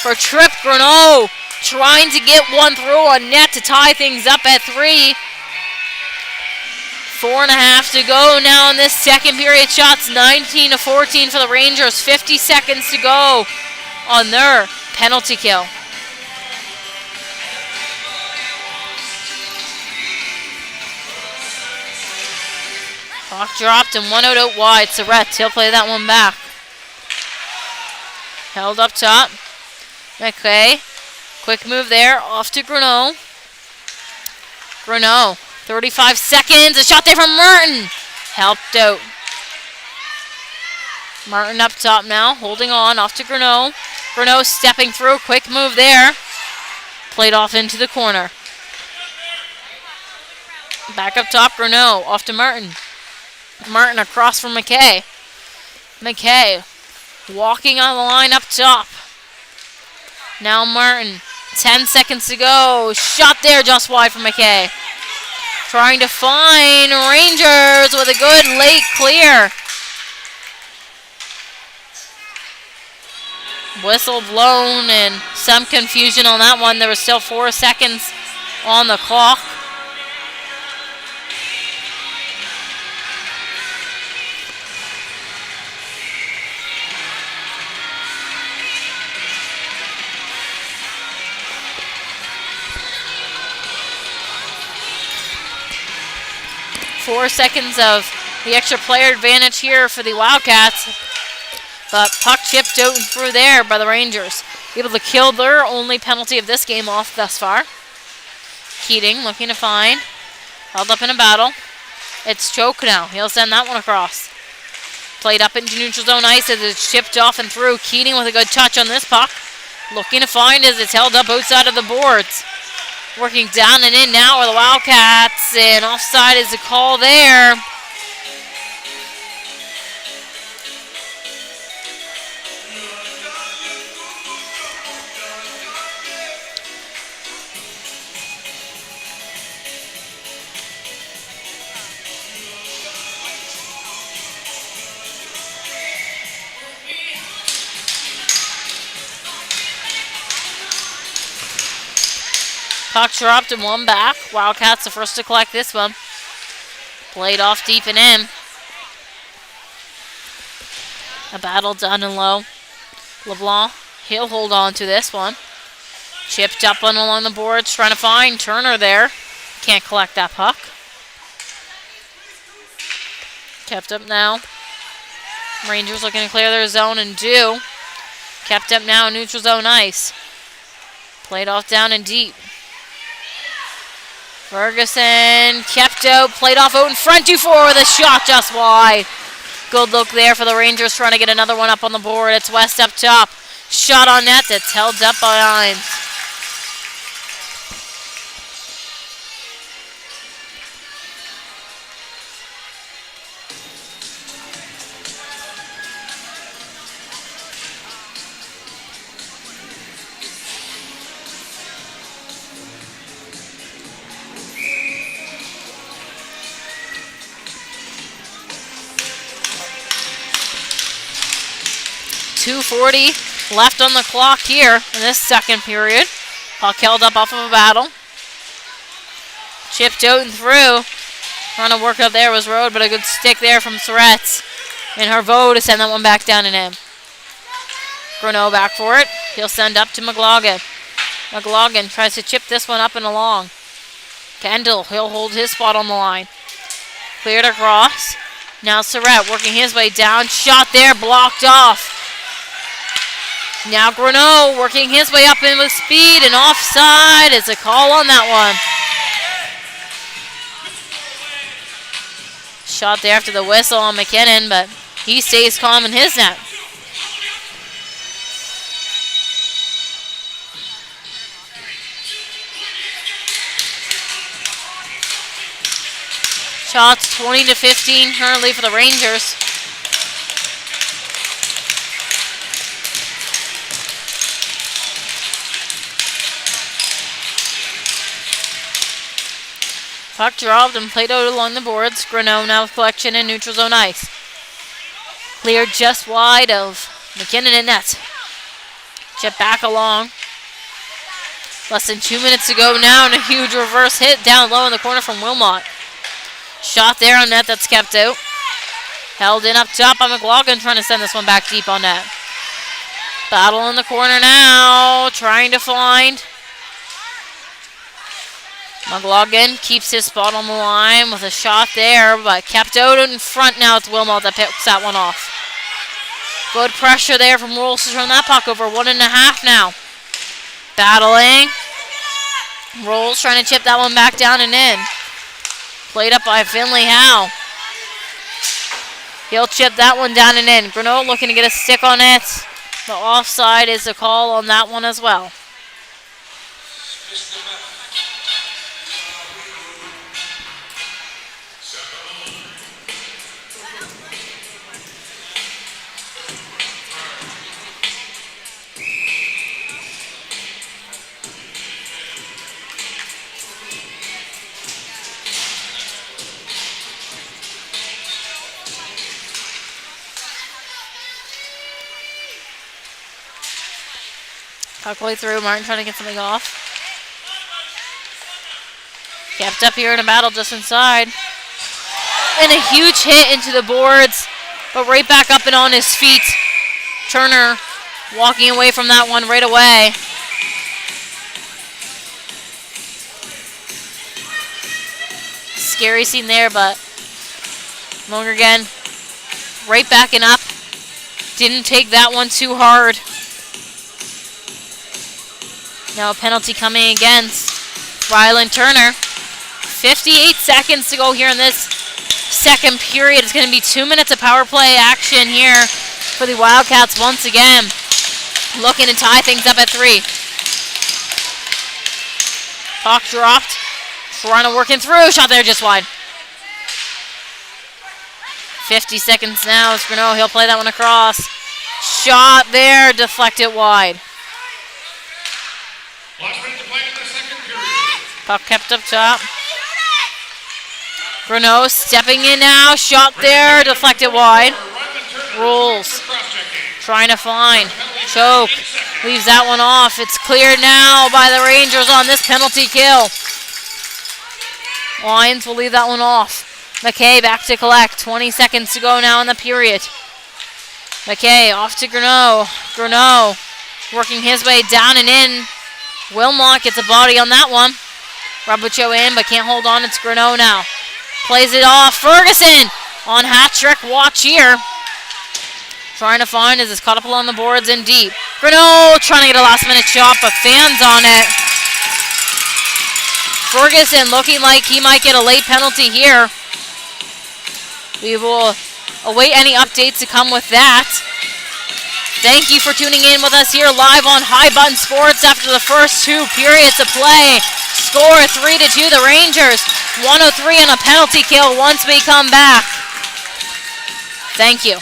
for Trip Greneau. Trying to get one through on net to tie things up at 3. 4.5 to go now in this second period. Shots 19-14 for the Rangers. 50 seconds to go on their penalty kill. Puck dropped and one out wide. Surratt, he'll play that one back. Held up top. McKay. Quick move there, off to Greneau. Greneau, 35 seconds, a shot there from Martin. Helped out. Martin up top now, holding on, off to Greneau. Greneau stepping through, quick move there. Played off into the corner. Back up top, Greneau, off to Martin. Martin across from McKay. McKay, walking on the line up top. Now Martin. 10 seconds to go. Shot there just wide from McKay. Trying to find Rangers with a good late clear. Whistle blown and some confusion on that one. There was still 4 seconds on the clock. Four seconds of the extra player advantage here for the Wildcats. But puck chipped out and through there by the Rangers. Able to kill their only penalty of this game off thus far. Keating looking to find. Held up in a battle. It's Choke now. He'll send that one across. Played up into neutral zone ice as it's chipped off and through. Keating with a good touch on this puck. Looking to find as it's held up outside of the boards. Working down and in now with the Wildcats, and offside is the call there. Puck dropped and one back. Wildcats the first to collect this one. Played off deep and in. A battle done and low. LeBlanc, he'll hold on to this one. Chipped up on along the boards, trying to find Turner there. Can't collect that puck. Kept up now. Rangers looking to clear their zone and do. Kept up now in neutral zone ice. Played off down and deep. Ferguson kept out, played off out in front, 2-4 with a shot just wide. Good look there for the Rangers trying to get another one up on the board. It's West up top. Shot on net that's held up by Hines. .240 left on the clock here in this second period. Puck held up off of a battle. Chipped out and through. Trying to work up there was Rode, but a good stick there from Surratt. And Harveau to send that one back down in him. Greneau back for it. He'll send up to McLaughlin. McLaughlin tries to chip this one up and along. Kendall, he'll hold his spot on the line. Cleared across. Now Surratt working his way down. Shot there, blocked off. Now Greneau working his way up in with speed, and offside is a call on that one. Shot there after the whistle on McKinnon, but he stays calm in his net. Shots 20-15 currently for the Rangers. Puck dropped and played out along the boards. Greneau now with collection in neutral zone ice. Cleared just wide of McKinnon and net. Chip back along. Less than 2 minutes to go now, and a huge reverse hit down low in the corner from Wilmot. Shot there on net, that's kept out. Held in up top by McLaughlin, trying to send this one back deep on net. Battle in the corner now, trying to find. McLaughlin keeps his spot on the line with a shot there, but kept out in front now. It's Wilmot that picks that one off. Good pressure there from Rolls to turn that puck over. 1.5 now. Battling. Rolls trying to chip that one back down and in. Played up by Finley Howe. He'll chip that one down and in. Greneau looking to get a stick on it. The offside is a call on that one as well. Puck through, Martin trying to get something off. Kept up here in a battle just inside. And a huge hit into the boards, but right back up and on his feet. Turner walking away from that one right away. Scary scene there, but Longer again. Right backing up. Didn't take that one too hard. Now a penalty coming against Ryland Turner. 58 seconds to go here in this second period. It's going to be 2 minutes of power play action here for the Wildcats once again. Looking to tie things up at 3. Puck dropped. Toronto working through. Shot there just wide. 50 seconds now. It's Greneau. He'll play that one across. Shot there. Deflected wide. Puck kept up top. Greneau stepping in now. Shot there. Deflected wide. Rolls. Trying to find. Choke. Leaves that one off. It's cleared now by the Rangers on this penalty kill. Lions will leave that one off. McKay back to collect. 20 seconds to go now in the period. McKay off to Greneau. Greneau working his way down and in. Wilmot gets a body on that one. Rabucho in, but can't hold on. It's Greneau now. Plays it off. Ferguson on hat trick watch here. Trying to find as it's caught up along the boards and deep. Greneau trying to get a last minute shot, but fans on it. Ferguson looking like he might get a late penalty here. We will await any updates to come with that. Thank you for tuning in with us here live on High Button Sports after the first 2 periods of play. Score 3-2 the Rangers. 103 on a penalty kill once we come back. Thank you.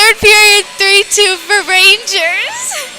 third period, 3-2 for Rangers.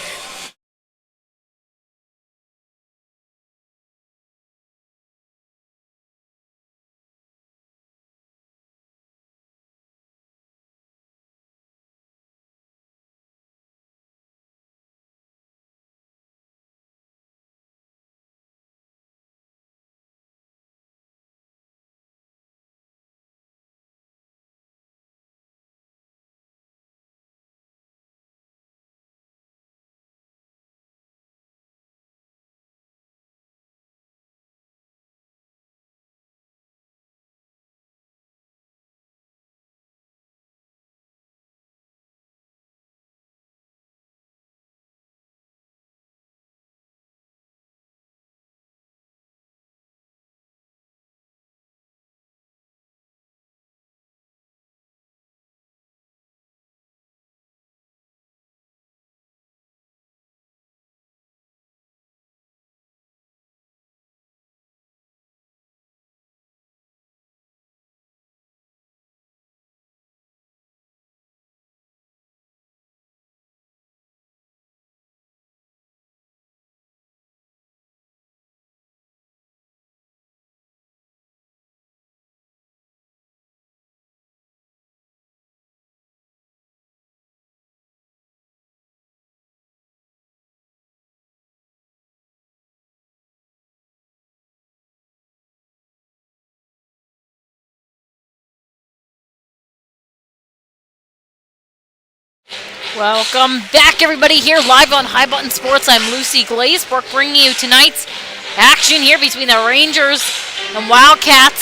Welcome back, everybody, here live on High Button Sports. I'm Lucy Glazebrook, bringing you tonight's action here between the Rangers and Wildcats.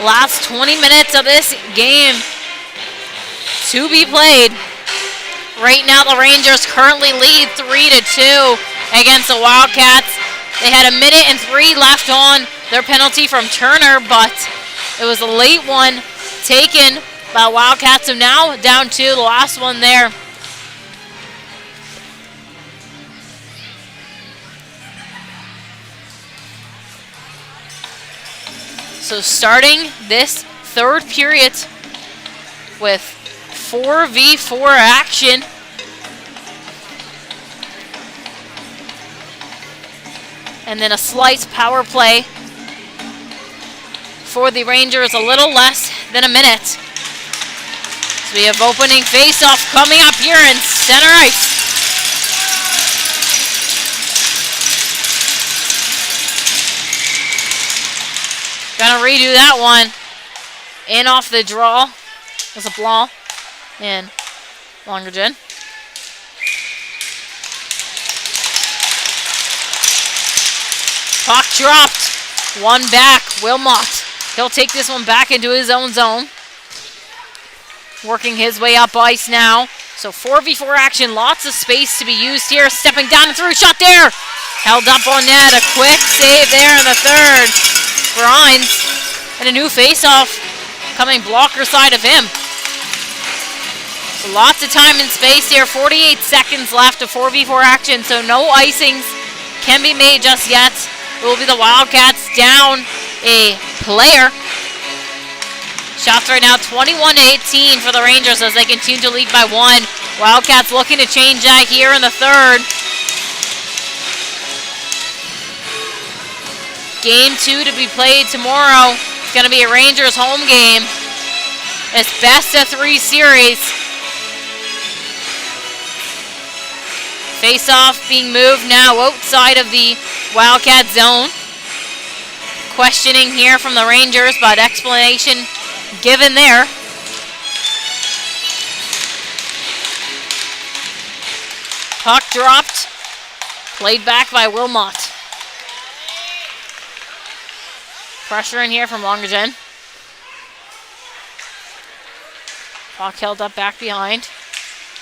Last 20 minutes of this game to be played. Right now, the Rangers currently lead 3-2 against the Wildcats. They had 1:03 left on their penalty from Turner, but it was a late one taken by Wildcats. So now down to the last one there. So starting this third period with 4v4 action. And then a slice power play for the Rangers, a little less than a minute. So we have opening face-off coming up here in center ice. Gonna redo that one. In off the draw. There's a blanc. And Longergen. Puck dropped. One back. Wilmot. He'll take this one back into his own zone. Working his way up ice now. So 4v4 action. Lots of space to be used here. Stepping down and through. Shot there. Held up on net. A quick save there in the third. Grimes. And a new face-off coming blocker side of him. So lots of time and space here. 48 seconds left of 4v4 action. So no icings can be made just yet. It will be the Wildcats down a player. Shots right now 21-18 for the Rangers as they continue to lead by one. Wildcats looking to change that here in the third. Game 2 to be played tomorrow. It's going to be a Rangers home game. It's best of 3 series. Face-off being moved now outside of the Wildcat zone. Questioning here from the Rangers, but explanation given there. Puck dropped. Played back by Wilmot. Pressure in here from Longergen. Puck held up back behind.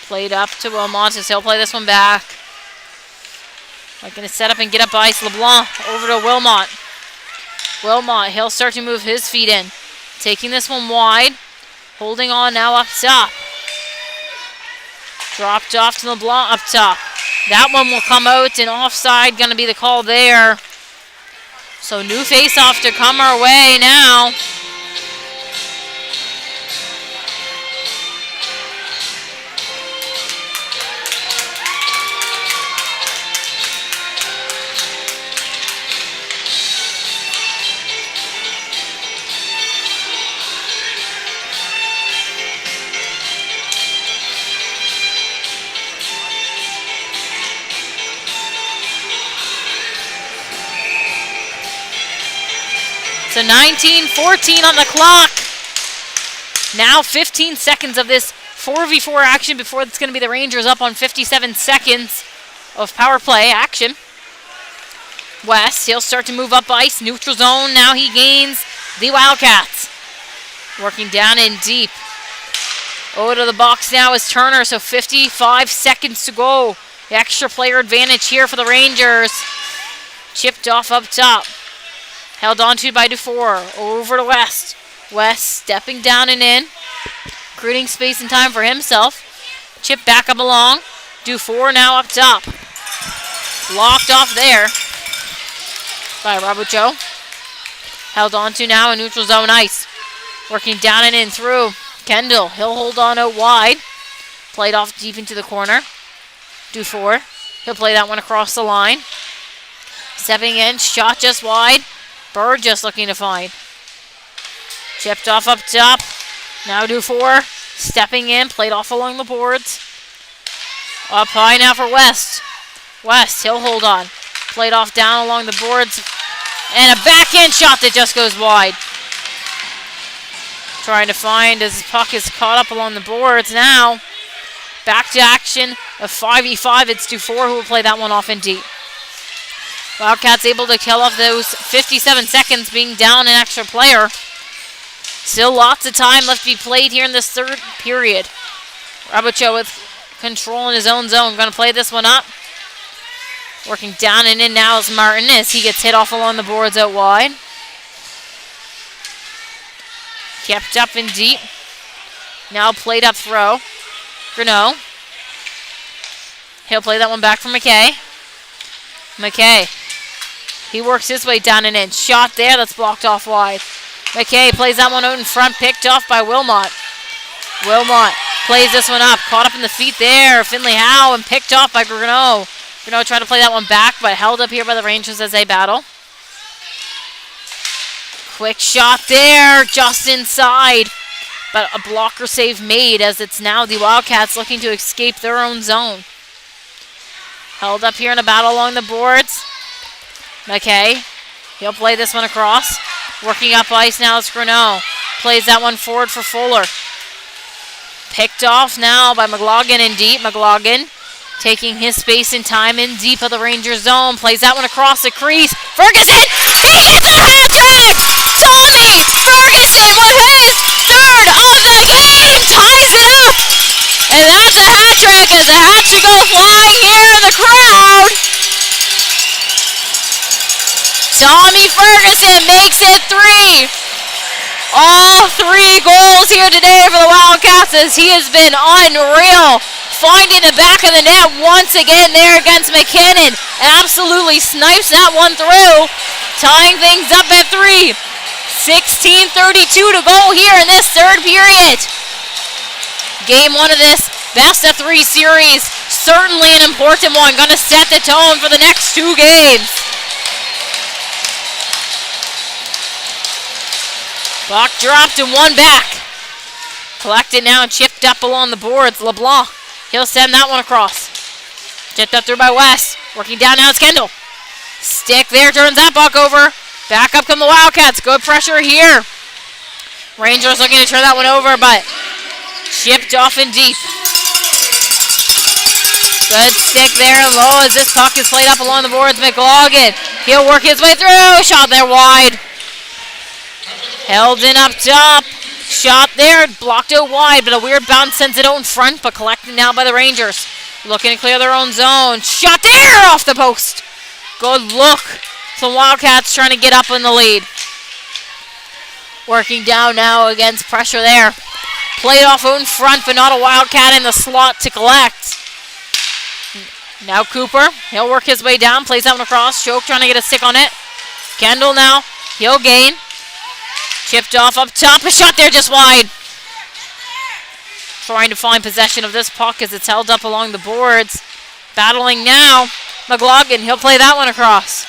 Played up to Wilmot as he'll play this one back. Looking to set up and get up ice. LeBlanc over to Wilmot. Wilmot, he'll start to move his feet in. Taking this one wide. Holding on now up top. Dropped off to LeBlanc up top. That one will come out and offside. Going to be the call there. So new face-off to come our way now. So 19-14 on the clock. Now 15 seconds of this 4v4 action before it's going to be the Rangers up on 57 seconds of power play action. West, he'll start to move up ice. Neutral zone, now he gains the Wildcats. Working down in deep. Over to the box now is Turner, so 55 seconds to go. The extra player advantage here for the Rangers. Chipped off up top. Held onto by Dufour. Over to West. West stepping down and in. Creating space and time for himself. Chip back up along. Dufour now up top. Blocked off there by Rabucho. Held onto now in neutral zone ice. Working down and in through. Kendall, he'll hold on out wide. Played off deep into the corner. Dufour, he'll play that one across the line. Stepping in, shot just wide. Burgess looking to find. Chipped off up top. Now Dufour, stepping in, played off along the boards. Up high now for West. West, he'll hold on. Played off down along the boards. And a backhand shot that just goes wide. Trying to find as his puck is caught up along the boards now. Back to action of 5v5. It's Dufour who will play that one off in deep. Wildcats able to kill off those 57 seconds being down an extra player. Still lots of time left to be played here in this third period. Rabucho with control in his own zone. Going to play this one up. Working down and in now is Martin as he gets hit off along the boards out wide. Kept up in deep. Now played up throw. Greneau. He'll play that one back for McKay. McKay. He works his way down and in. Shot there, that's blocked off wide. McKay plays that one out in front, picked off by Wilmot. Wilmot plays this one up. Caught up in the feet there. Finley Howe and picked off by Greneau. Greneau tried to play that one back, but held up here by the Rangers as they battle. Quick shot there, just inside. But a blocker save made as it's now the Wildcats looking to escape their own zone. Held up here in a battle along the boards. McKay, he'll play this one across. Working up ice now is Greneau. Plays that one forward for Fuller. Picked off now by McLaughlin in deep. McLaughlin taking his space and time in deep of the Rangers zone. Plays that one across the crease. Ferguson! He gets a hat trick! Tommy Ferguson with his third of the game ties it up! And that's a hat trick as the hat should go flying here in the crowd! Tommy Ferguson makes it 3! All 3 goals here today for the Wildcats as he has been unreal. Finding the back of the net once again there against McKinnon. Absolutely snipes that one through. Tying things up at 3. 16:32 to go here in this third period. Game 1 of this best of 3 series. Certainly an important one. Going to set the tone for the next 2 games. Puck dropped and one back. Collected now and chipped up along the boards. LeBlanc, he'll send that one across. Chipped up through by West. Working down now, it's Kendall. Stick there, turns that puck over. Back up come the Wildcats. Good pressure here. Rangers looking to turn that one over, but chipped off in deep. Good stick there and low as this puck is played up along the boards. McLaughlin, he'll work his way through. Shot there wide. Held in up top. Shot there, blocked out wide, but a weird bounce sends it out in front, but collected now by the Rangers. Looking to clear their own zone. Shot there off the post. Good look. Some Wildcats trying to get up in the lead. Working down now against pressure there. Played off out in front, but not a Wildcat in the slot to collect. Now Cooper, he'll work his way down, plays that one across. Choke trying to get a stick on it. Kendall now, he'll gain. Chipped off up top, a shot there just wide. Trying to find possession of this puck as it's held up along the boards. Battling now, McLaughlin, he'll play that one across.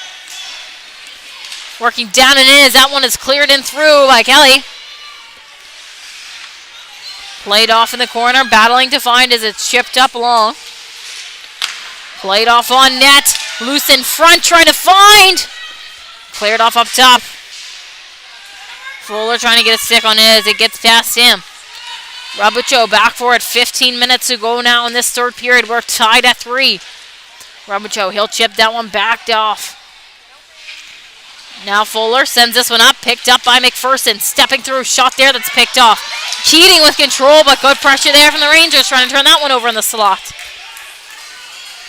Working down and in as that one is cleared in through by Kelly. Played off in the corner, battling to find as it's chipped up along. Played off on net, loose in front, trying to find. Cleared off up top. Fuller trying to get a stick on it as it gets past him. Rabucho back for it. 15 minutes to go now in this third period. We're tied at 3. Rabucho, he'll chip that one backed off. Now Fuller sends this one up. Picked up by McPherson. Stepping through. Shot there that's picked off. Cheating with control, but good pressure there from the Rangers. Trying to turn that one over in the slot.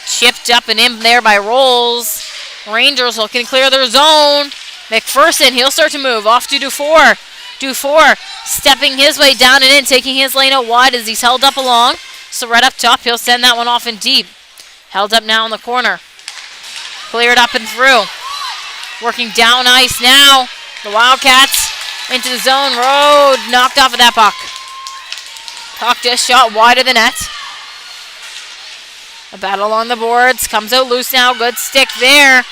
Chipped up and in there by Rolls. Rangers looking to clear their zone. McPherson, he'll start to move. Off to Dufour. Dufour stepping his way down and in, taking his lane out wide as he's held up along. So right up top, he'll send that one off in deep. Held up now in the corner. Cleared up and through. Working down ice now. The Wildcats into the zone. Road knocked off of that puck. Puck just shot wide of the net. A battle along the boards. Comes out loose now. Good stick there.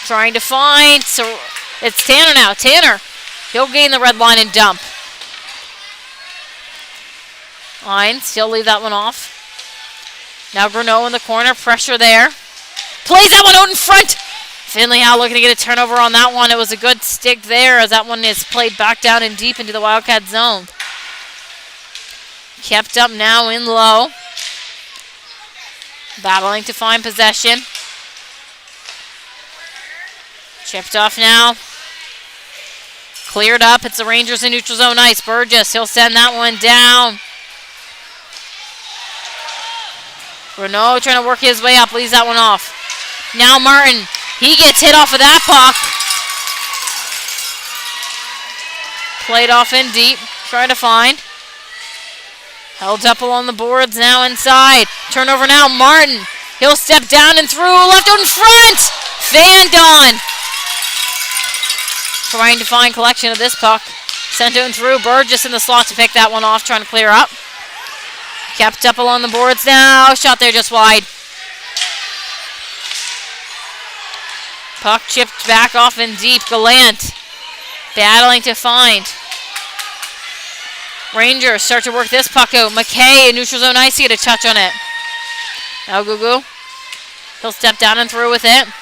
Trying to find. So it's Tanner now. Tanner. He'll gain the red line and dump. Lines. He'll leave that one off. Now Greneau in the corner. Pressure there. Plays that one out in front. Finley Howe looking to get a turnover on that one. It was a good stick there as that one is played back down and deep into the Wildcat zone. Kept up now in low. Battling to find possession. Chipped off now. Cleared up. It's the Rangers in neutral zone ice. Burgess, he'll send that one down. Greneau trying to work his way up. Leaves that one off. Now Martin. He gets hit off of that puck. Played off in deep. Trying to find. Held up along the boards now inside. Turnover now. Martin. He'll step down and through. Left out in front. Van Don. Trying to find collection of this puck. Sent out and through. Burgess in the slot to pick that one off. Trying to clear up. Kept up along the boards now. Shot there just wide. Puck chipped back off in deep. Gallant battling to find. Rangers start to work this puck out. McKay in neutral zone ice. He get a touch on it. Now Gugu. He'll step down and through with it.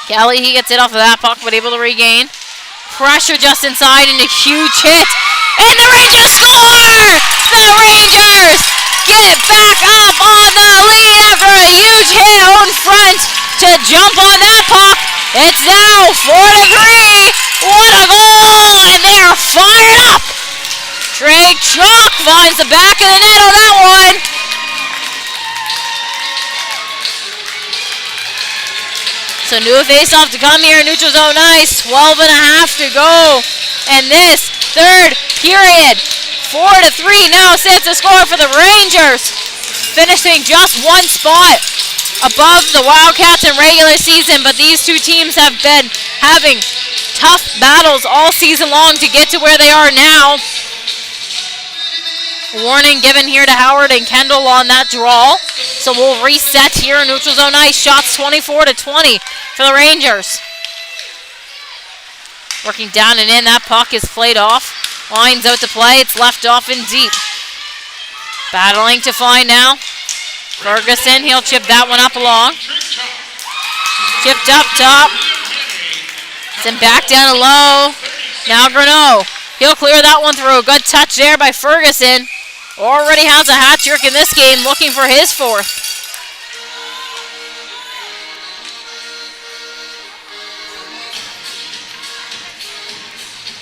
Kelly, he gets it off of that puck, but able to regain. Pressure just inside and a huge hit. And the Rangers score! The Rangers get back up on the lead after a huge hit out in front. To jump on that puck. It's now 4-3. What a goal! And they are fired up. Trey Chalk finds the back of the net on that one. So new face-off to come here in neutral zone ice. 12.5 to go. And this third period. 4-3 now sets the score for the Rangers. Finishing just one spot above the Wildcats in regular season, but these two teams have been having tough battles all season long to get to where they are now. Warning given here to Howard and Kendall on that draw. So we'll reset here in neutral zone ice. Shots 24-20 for the Rangers. Working down and in. That puck is played off. Lines out to play. It's left off in deep. Battling to find now. Ferguson, he'll chip that one up along. Chipped up top. Sent back down to low. Now Greneau. He'll clear that one through. Good touch there by Ferguson. Already has a hat trick in this game, looking for his fourth.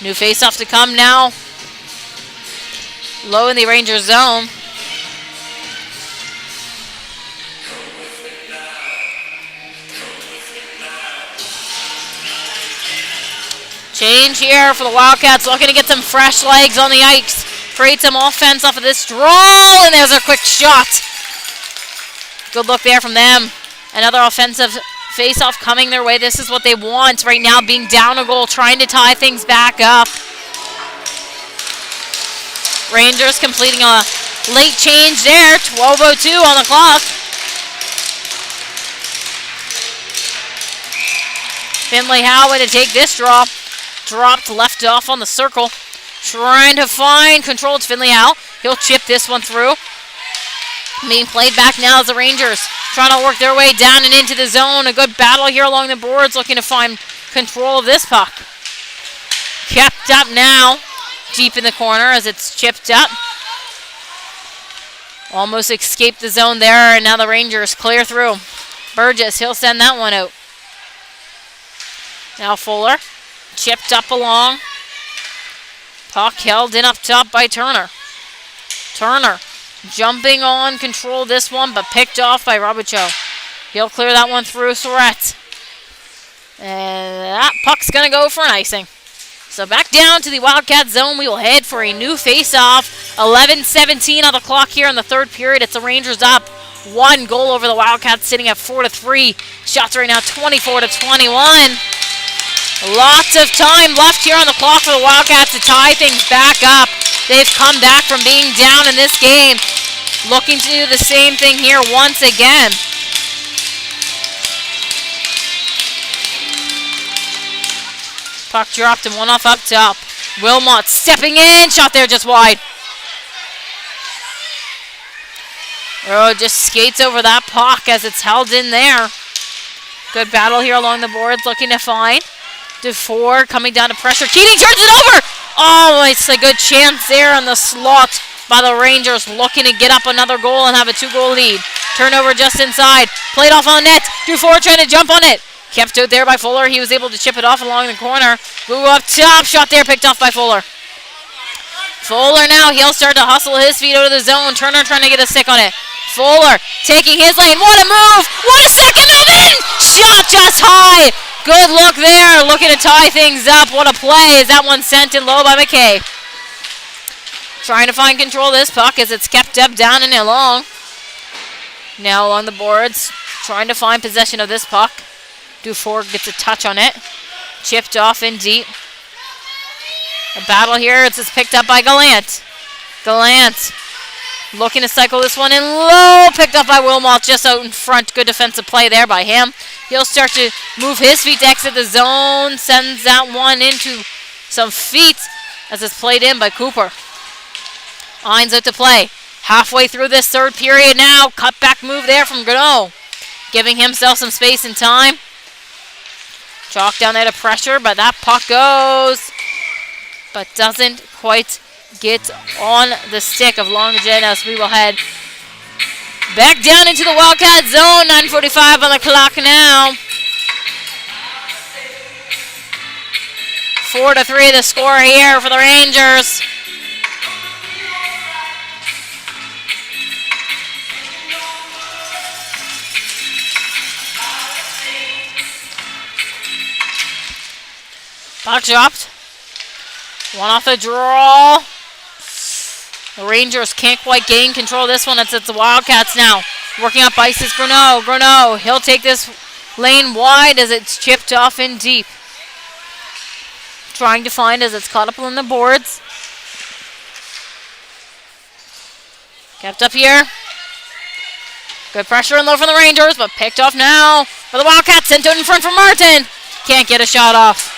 New face-off to come now. Low in the Rangers zone. Change here for the Wildcats, looking to get some fresh legs on the ice. Create some offense off of this draw, and there's a quick shot. Good look there from them. Another offensive face-off coming their way. This is what they want right now, being down a goal, trying to tie things back up. Rangers completing a late change there, 12:02 on the clock. Finley Howe to take this draw. Dropped left off on the circle. Trying to find control. It's Finley Howe. He'll chip this one through. Being played back now as the Rangers trying to work their way down and into the zone. A good battle here along the boards, looking to find control of this puck. Kept up now. Deep in the corner as it's chipped up. Almost escaped the zone there, and now the Rangers clear through. Burgess, he'll send that one out. Now Fuller, chipped up along. Puck held in up top by Turner. Turner jumping on, control this one, but picked off by Robichaud. He'll clear that one through Surratt. And that puck's going to go for an icing. So back down to the Wildcat zone. We will head for a new face-off. 11:17 on the clock here in the third period. It's the Rangers up 1 goal over the Wildcats, sitting at 4-3. Shots right now 24-21. Lots of time left here on the clock for the Wildcats to tie things back up. They've come back from being down in this game. Looking to do the same thing here once again. Puck dropped and one off up top. Wilmot stepping in. Shot there just wide. Oh, just skates over that puck as it's held in there. Good battle here along the boards, looking to find DeFore coming down to pressure. Keating turns it over. Oh, it's a good chance there on the slot by the Rangers, looking to get up another goal and have a 2-goal lead. Turnover just inside. Played off on net. DeFore trying to jump on it. Kept out there by Fuller. He was able to chip it off along the corner. Move up top. Shot there picked off by Fuller. Fuller now. He'll start to hustle his feet out of the zone. Turner trying to get a stick on it. Fuller taking his lane. What a move. What a second move in. Shot just high. Good look there. Looking to tie things up. What a play. Is that one sent in low by McKay. Trying to find control of this puck as it's kept up down and along. Now along the boards. Trying to find possession of this puck. DeFore gets a touch on it. Chipped off in deep. A battle here. It's just picked up by Gallant. Gallant looking to cycle this one in low. Picked up by Wilmot just out in front. Good defensive play there by him. He'll start to move his feet to exit the zone. Sends that one into some feet as it's played in by Cooper. Hines out to play. Halfway through this third period now. Cut back move there from Gano. Giving himself some space and time. Chalk down there to pressure, but that puck goes, but doesn't quite get on the stick of Longjen as we will head back down into the Wildcat zone. 9:45 on the clock now. 4-3 the score here for the Rangers. Puck dropped. One off the draw. The Rangers can't quite gain control of this one. It's the Wildcats now. Working up ice is Greno. Greno, he'll take this lane wide as it's chipped off in deep. Trying to find as it's caught up on the boards. Kept up here. Good pressure and low from the Rangers, but picked off now for the Wildcats. Sent out in front for Martin. Can't get a shot off.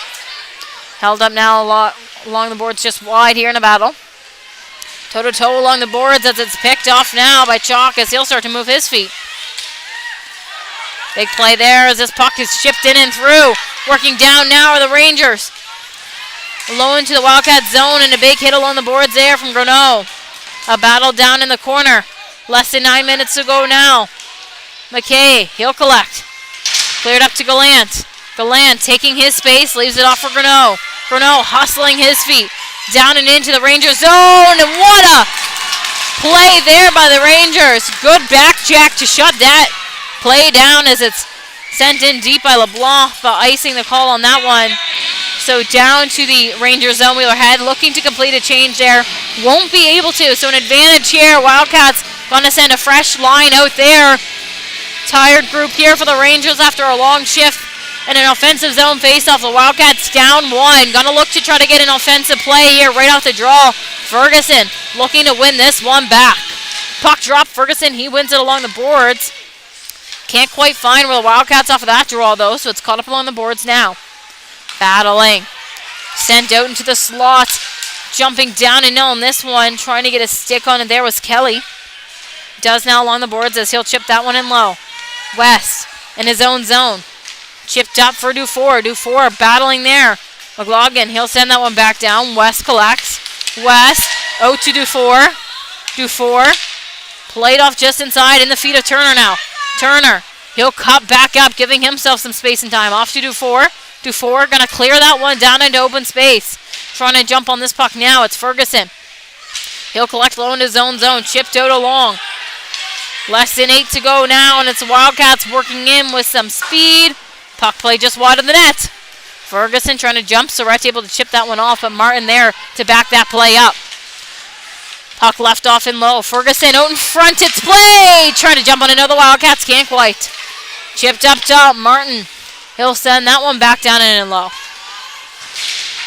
Held up now along the boards just wide here in a battle. Toe-to-toe along the boards as it's picked off now by Chalk as he'll start to move his feet. Big play there as this puck is chipped in and through. Working down now are the Rangers. Low into the Wildcat zone and a big hit along the boards there from Greno. A battle down in the corner. Less than 9 minutes to go now. McKay, he'll collect. Cleared up to Gallant. Gallant taking his space, leaves it off for Greno. Greno hustling his feet down and into the Rangers zone. And what a play there by the Rangers. Good back check to shut that play down as it's sent in deep by LeBlanc, but icing the call on that one. So down to the Rangers zone. Wheeler head looking to complete a change there. Won't be able to. So an advantage here. Wildcats going to send a fresh line out there. Tired group here for the Rangers after a long shift. And an offensive zone face-off. The Wildcats down 1. Gonna look to try to get an offensive play here right off the draw. Ferguson looking to win this one back. Puck drop. Ferguson, he wins it along the boards. Can't quite find where the Wildcats off of that draw, though, so it's caught up along the boards now. Battling. Sent out into the slot. Jumping down and on this one. Trying to get a stick on it there was Kelly. Does now along the boards as he'll chip that one in low. West in his own zone. Chipped up for DuFour. DuFour battling there. McLaughlin, he'll send that one back down. West collects. West, out to Dufour. Dufour, played off just inside in the feet of Turner now. Turner, he'll cut back up, giving himself some space and time. Off to Dufour. Dufour gonna clear that one down into open space. Trying to jump on this puck now. It's Ferguson. He'll collect low into his own zone. Chipped out along. Less than 8 to go now, and it's the Wildcats working in with some speed. Puck play just wide of the net. Ferguson trying to jump. Surratt's able to chip that one off, but Martin there to back that play up. Puck left off in low. Ferguson out in front. It's play. Trying to jump on another Wildcats. Can't quite. Chipped up top. Martin. He'll send that one back down and in low.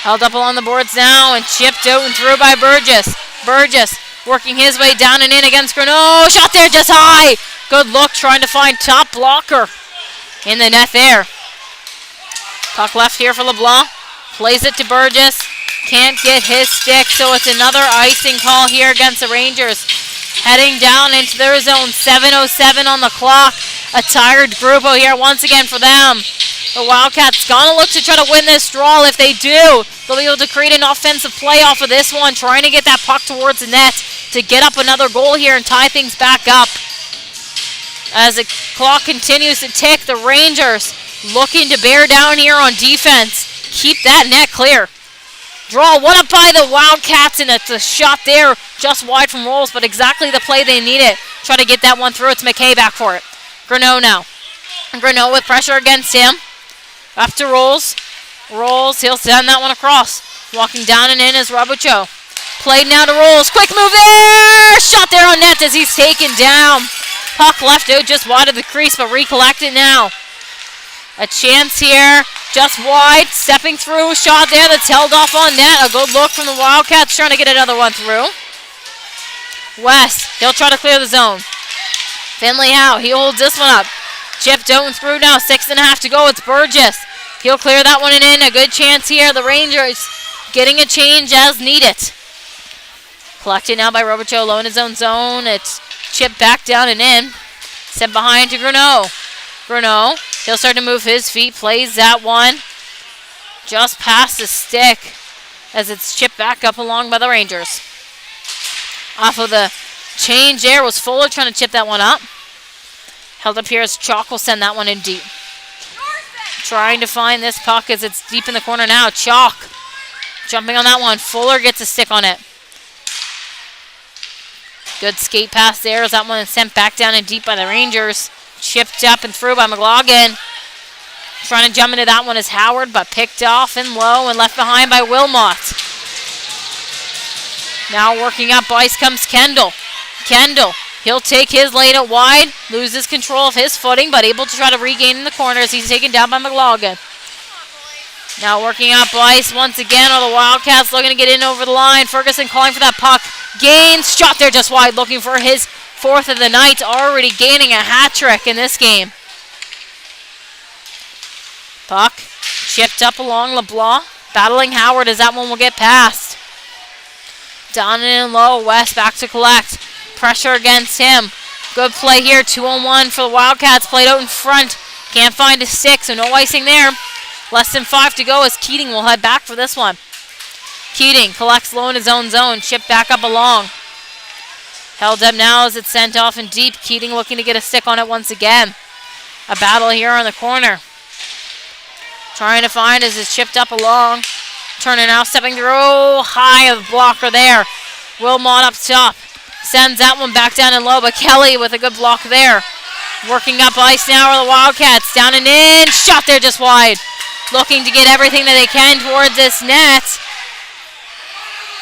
Held up along the boards now and chipped out and through by Burgess. Burgess working his way down and in against Greneau. Shot there just high. Good look trying to find top blocker in the net there. Puck left here for LeBlanc. Plays it to Burgess. Can't get his stick, so it's another icing call here against the Rangers. Heading down into their zone. 7:07 on the clock. A tired group out here once again for them. The Wildcats gonna look to try to win this draw. If they do, they'll be able to create an offensive play off of this one, trying to get that puck towards the net to get up another goal here and tie things back up. As the clock continues to tick, the Rangers looking to bear down here on defense. Keep that net clear. Draw one up by the Wildcats, and it's a shot there just wide from Rolls, but exactly the play they needed. Try to get that one through. It's McKay back for it. Greneau now. Greneau with pressure against him. Up to Rolls. Rolls, he'll send that one across. Walking down and in is Robucho. Played now to Rolls. Quick move there! Shot there on net as he's taken down. Puck left out just wide of the crease, but recollected now. A chance here, just wide, stepping through, shot there that's held off on net. A good look from the Wildcats trying to get another one through. West, he'll try to clear the zone. Finley Howe, he holds this one up. Chipped out and through now, 6.5 to go. It's Burgess. He'll clear that one and in. A good chance here. The Rangers getting a change as needed. Collected now by Robucho, low in his own zone. It's chipped back down and in. Sent behind to Greneau. Greneau, he'll start to move his feet. Plays that one just past the stick as it's chipped back up along by the Rangers. Off of the change there was Fuller trying to chip that one up. Held up here as Chalk will send that one in deep. Trying to find this puck as it's deep in the corner now. Chalk jumping on that one. Fuller gets a stick on it. Good skate pass there as that one is sent back down and deep by the Rangers. Chipped up and through by McLaughlin. Trying to jump into that one is Howard, but picked off and low and left behind by Wilmot. Now working up ice comes Kendall. Kendall, he'll take his lane out wide, loses control of his footing, but able to try to regain in the corner as he's taken down by McLaughlin. Now working up ice once again are the Wildcats looking to get in over the line. Ferguson calling for that puck. Gains, shot there just wide, looking for his 4th of the night, already gaining a hat trick in this game. Puck chipped up along LeBlanc, battling Howard as that one will get past. Down and low, West back to collect. Pressure against him. Good play here, 2-on-1 for the Wildcats, played out in front. Can't find a stick, so no icing there. Less than 5 to go as Keating will head back for this one. Keating collects low in his own zone, chipped back up along. Held up now as it's sent off in deep. Keating looking to get a stick on it once again. A battle here on the corner. Trying to find as it's chipped up along. Turner now stepping through. High of the blocker there. Wilmot up top. Sends that one back down and low, but Kelly with a good block there. Working up ice now are the Wildcats. Down and in. Shot there just wide. Looking to get everything that they can towards this net.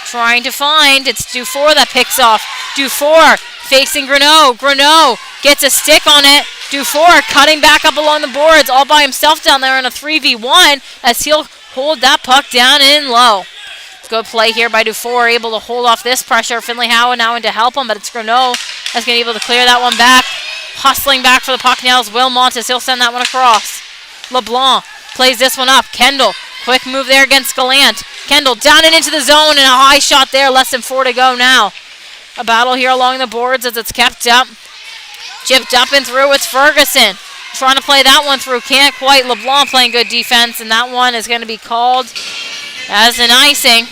Trying to find. It's Dufour that picks off. Dufour facing Greneau. Greneau gets a stick on it. Dufour cutting back up along the boards all by himself down there in a 3v1 as he'll hold that puck down in low. Good play here by Dufour, able to hold off this pressure. Finley Howe now in to help him, but it's Greneau that's going to be able to clear that one back. Hustling back for the puck now is Will Montes. He'll send that one across. LeBlanc plays this one up. Kendall, quick move there against Gallant. Kendall down and into the zone and a high shot there. Less than 4 to go now. A battle here along the boards as it's kept up. Chipped up and through. It's Ferguson. Trying to play that one through. Can't quite. LeBlanc playing good defense, and that one is going to be called as an icing.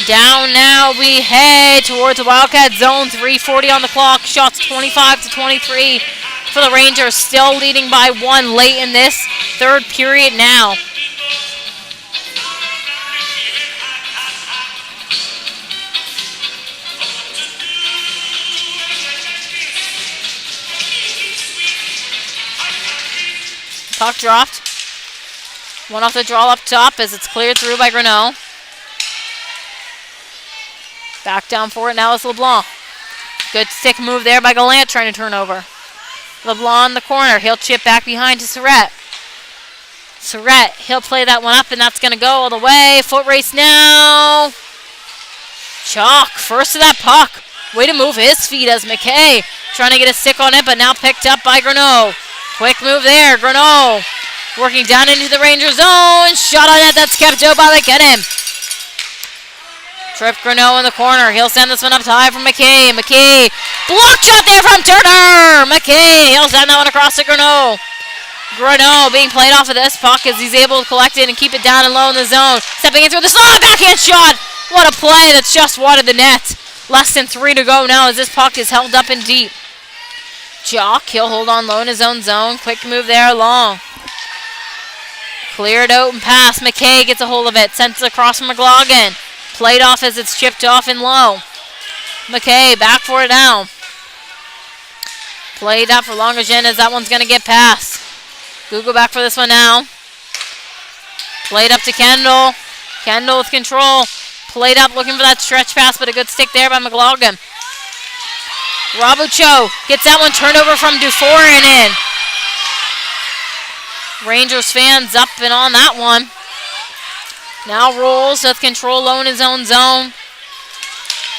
Down now we head towards the Wildcat zone. 3:40 on the clock. Shots 25-23 for the Rangers. Still leading by 1 late in this third period now. Puck dropped. One off the draw up top as it's cleared through by Greneau. Back down for it now is LeBlanc. Good stick move there by Gallant trying to turn over. LeBlanc in the corner. He'll chip back behind to Surratt. Surratt, he'll play that one up and that's going to go all the way. Foot race now. Chalk, first to that puck. Way to move his feet as McKay trying to get a stick on it, but now picked up by Greneau. Quick move there. Greneau working down into the Ranger zone. Shot on it. That's kept out by McKinnon. Trip Greneau in the corner. He'll send this one up high from McKay. McKay. Block shot there from Turner. McKay. He'll send that one across to Greneau. Greneau being played off of this puck as he's able to collect it and keep it down and low in the zone. Stepping in through the slot. Backhand shot. What a play. That's just wide of the net. Less than 3 to go now as this puck is held up and deep. Jock, he'll hold on low in his own zone. Quick move there, long. Cleared out and pass. McKay gets a hold of it. Sends it across from McLaughlin. Played off as it's chipped off and low. McKay back for it now. Played up for Longagen as that one's going to get past. Google back for this one now. Played up to Kendall. Kendall with control. Played up looking for that stretch pass, but a good stick there by McLaughlin. Rabucho gets that one turned over from Dufour and in. Rangers fans up and on that one. Now rolls with control low in his own zone.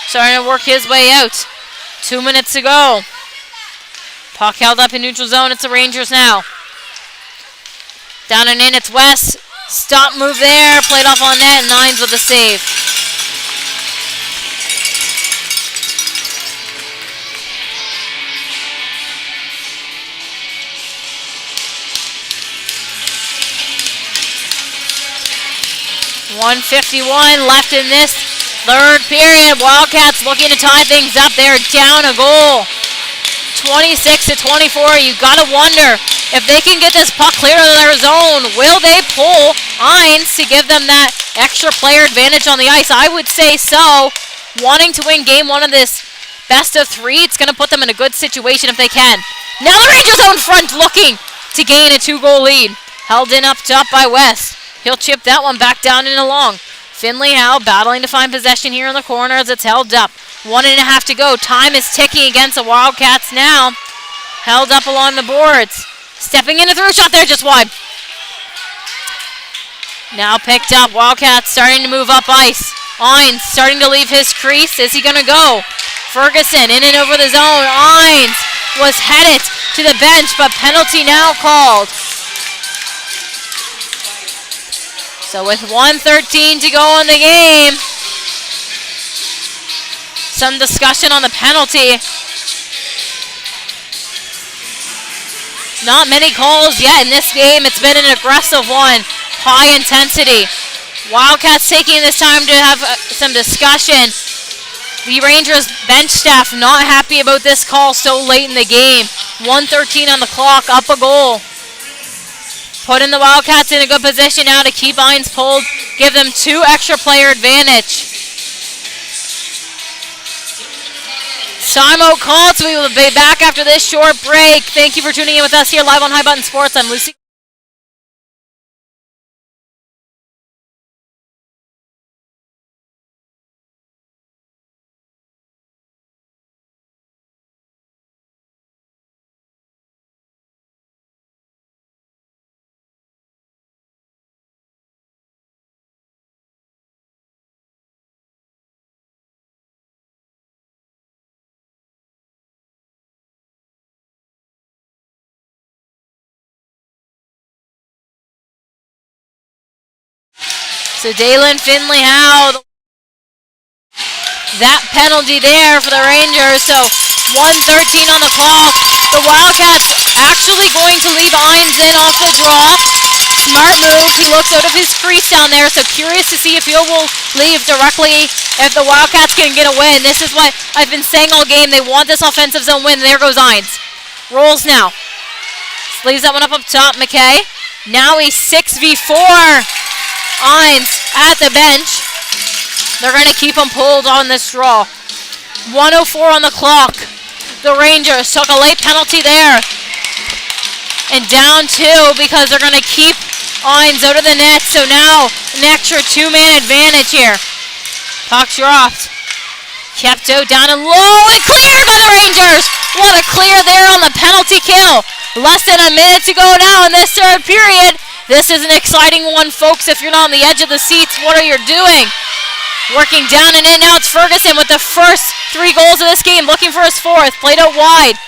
Starting to work his way out. 2 minutes to go. Puck held up in neutral zone. It's the Rangers now. Down and in, it's West. Stop move there. Played off on net. Nines with a save. .151 left in this third period. Wildcats looking to tie things up. They're down a goal. 26-24. You gotta wonder if they can get this puck clear of their zone. Will they pull Hines to give them that extra player advantage on the ice? I would say so. Wanting to win game 1 of this best of 3, it's gonna put them in a good situation if they can. Now the Rangers out in front looking to gain a 2-goal lead. Held in up top by West. He'll chip that one back down and along. Finley Howe battling to find possession here in the corner as it's held up. 1.5 to go. Time is ticking against the Wildcats now. Held up along the boards. Stepping in a through shot there, just wide. Now picked up. Wildcats starting to move up ice. Hines starting to leave his crease. Is he going to go? Ferguson in and over the zone. Hines was headed to the bench, but penalty now called. So with 1:13 to go in the game, some discussion on the penalty. Not many calls yet in this game. It's been an aggressive one, high intensity. Wildcats taking this time to have some discussion. The Rangers bench staff not happy about this call so late in the game. 1:13 on the clock, up a goal. Putting the Wildcats in a good position now to keep Hines pulled, give them 2 extra player advantage. Timeout called, so we will be back after this short break. Thank you for tuning in with us here live on High Button Sports. I'm Lucy. So Dalen Finley Howe, that penalty there for the Rangers. So 1:13 on the clock. The Wildcats actually going to leave Ines in off the draw. Smart move. He looks out of his crease down there, so curious to see if he will leave directly if the Wildcats can get a win. This is what I've been saying all game. They want this offensive zone win. There goes Ines. Rolls now. Leaves that one up top. McKay. Now he's 6v4. Ines at the bench. They're going to keep him pulled on this draw. 1:04 on the clock. The Rangers took a late penalty there. And down 2 because they're going to keep Ines out of the net. So now an extra 2-man advantage here. Puck dropped. Kept out down and low and cleared by the Rangers. What a clear there on the penalty kill. Less than a minute to go now in this third period. This is an exciting one, folks. If you're not on the edge of the seats, what are you doing? Working down and in. Now it's Ferguson with the first 3 goals of this game. Looking for his 4th. Played out wide.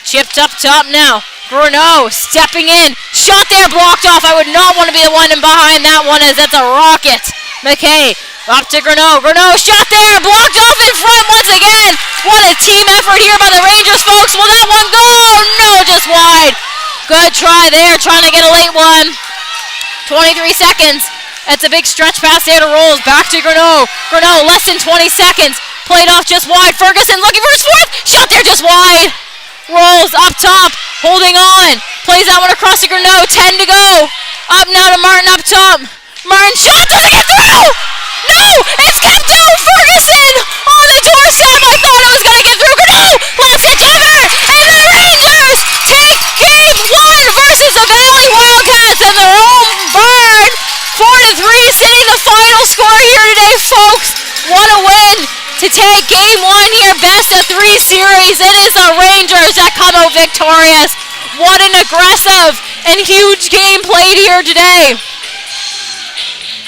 Chipped up top now. Bruno stepping in. Shot there, blocked off. I would not want to be the one in behind that one as that's a rocket. McKay up to Bruno. Bruno shot there. Blocked off in front once again. What a team effort here by the Rangers, folks. Will that one go? No, just wide. Good try there. Trying to get a late one. 23 seconds. That's a big stretch pass there to Rolls. Back to Bruno. Bruno less than 20 seconds. Played off just wide. Ferguson looking for his 4th. Shot there just wide. Rolls up top, holding on. Plays that one across to Greneau. 10 to go. Up now to Martin up top. Martin shot, doesn't get through. No, it's kept out. Ferguson on the doorstep. I thought it was going to get through. Greneau lets it cover. And the Rangers take game 1 versus the Valley Wildcats at their home barn. 4-3, sitting the final score here today, folks. What a win to take game 1 here, best of 3 series. It is the Rangers that come out victorious. What an aggressive and huge game played here today.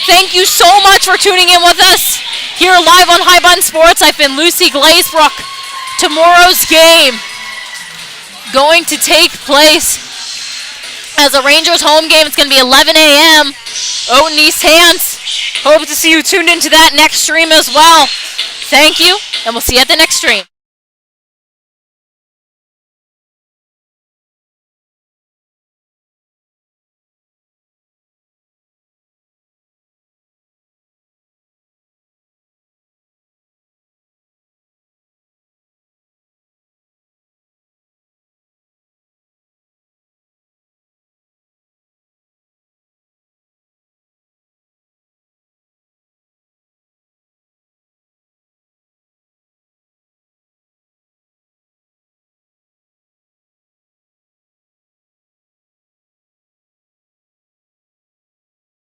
Thank you so much for tuning in with us here live on High Bun Sports. I've been Lucy Glazebrook. Tomorrow's game going to take place as a Rangers home game. It's going to be 11 a.m. out in East Hants. Hope to see you tuned into that next stream as well. Thank you, and we'll see you at the next stream.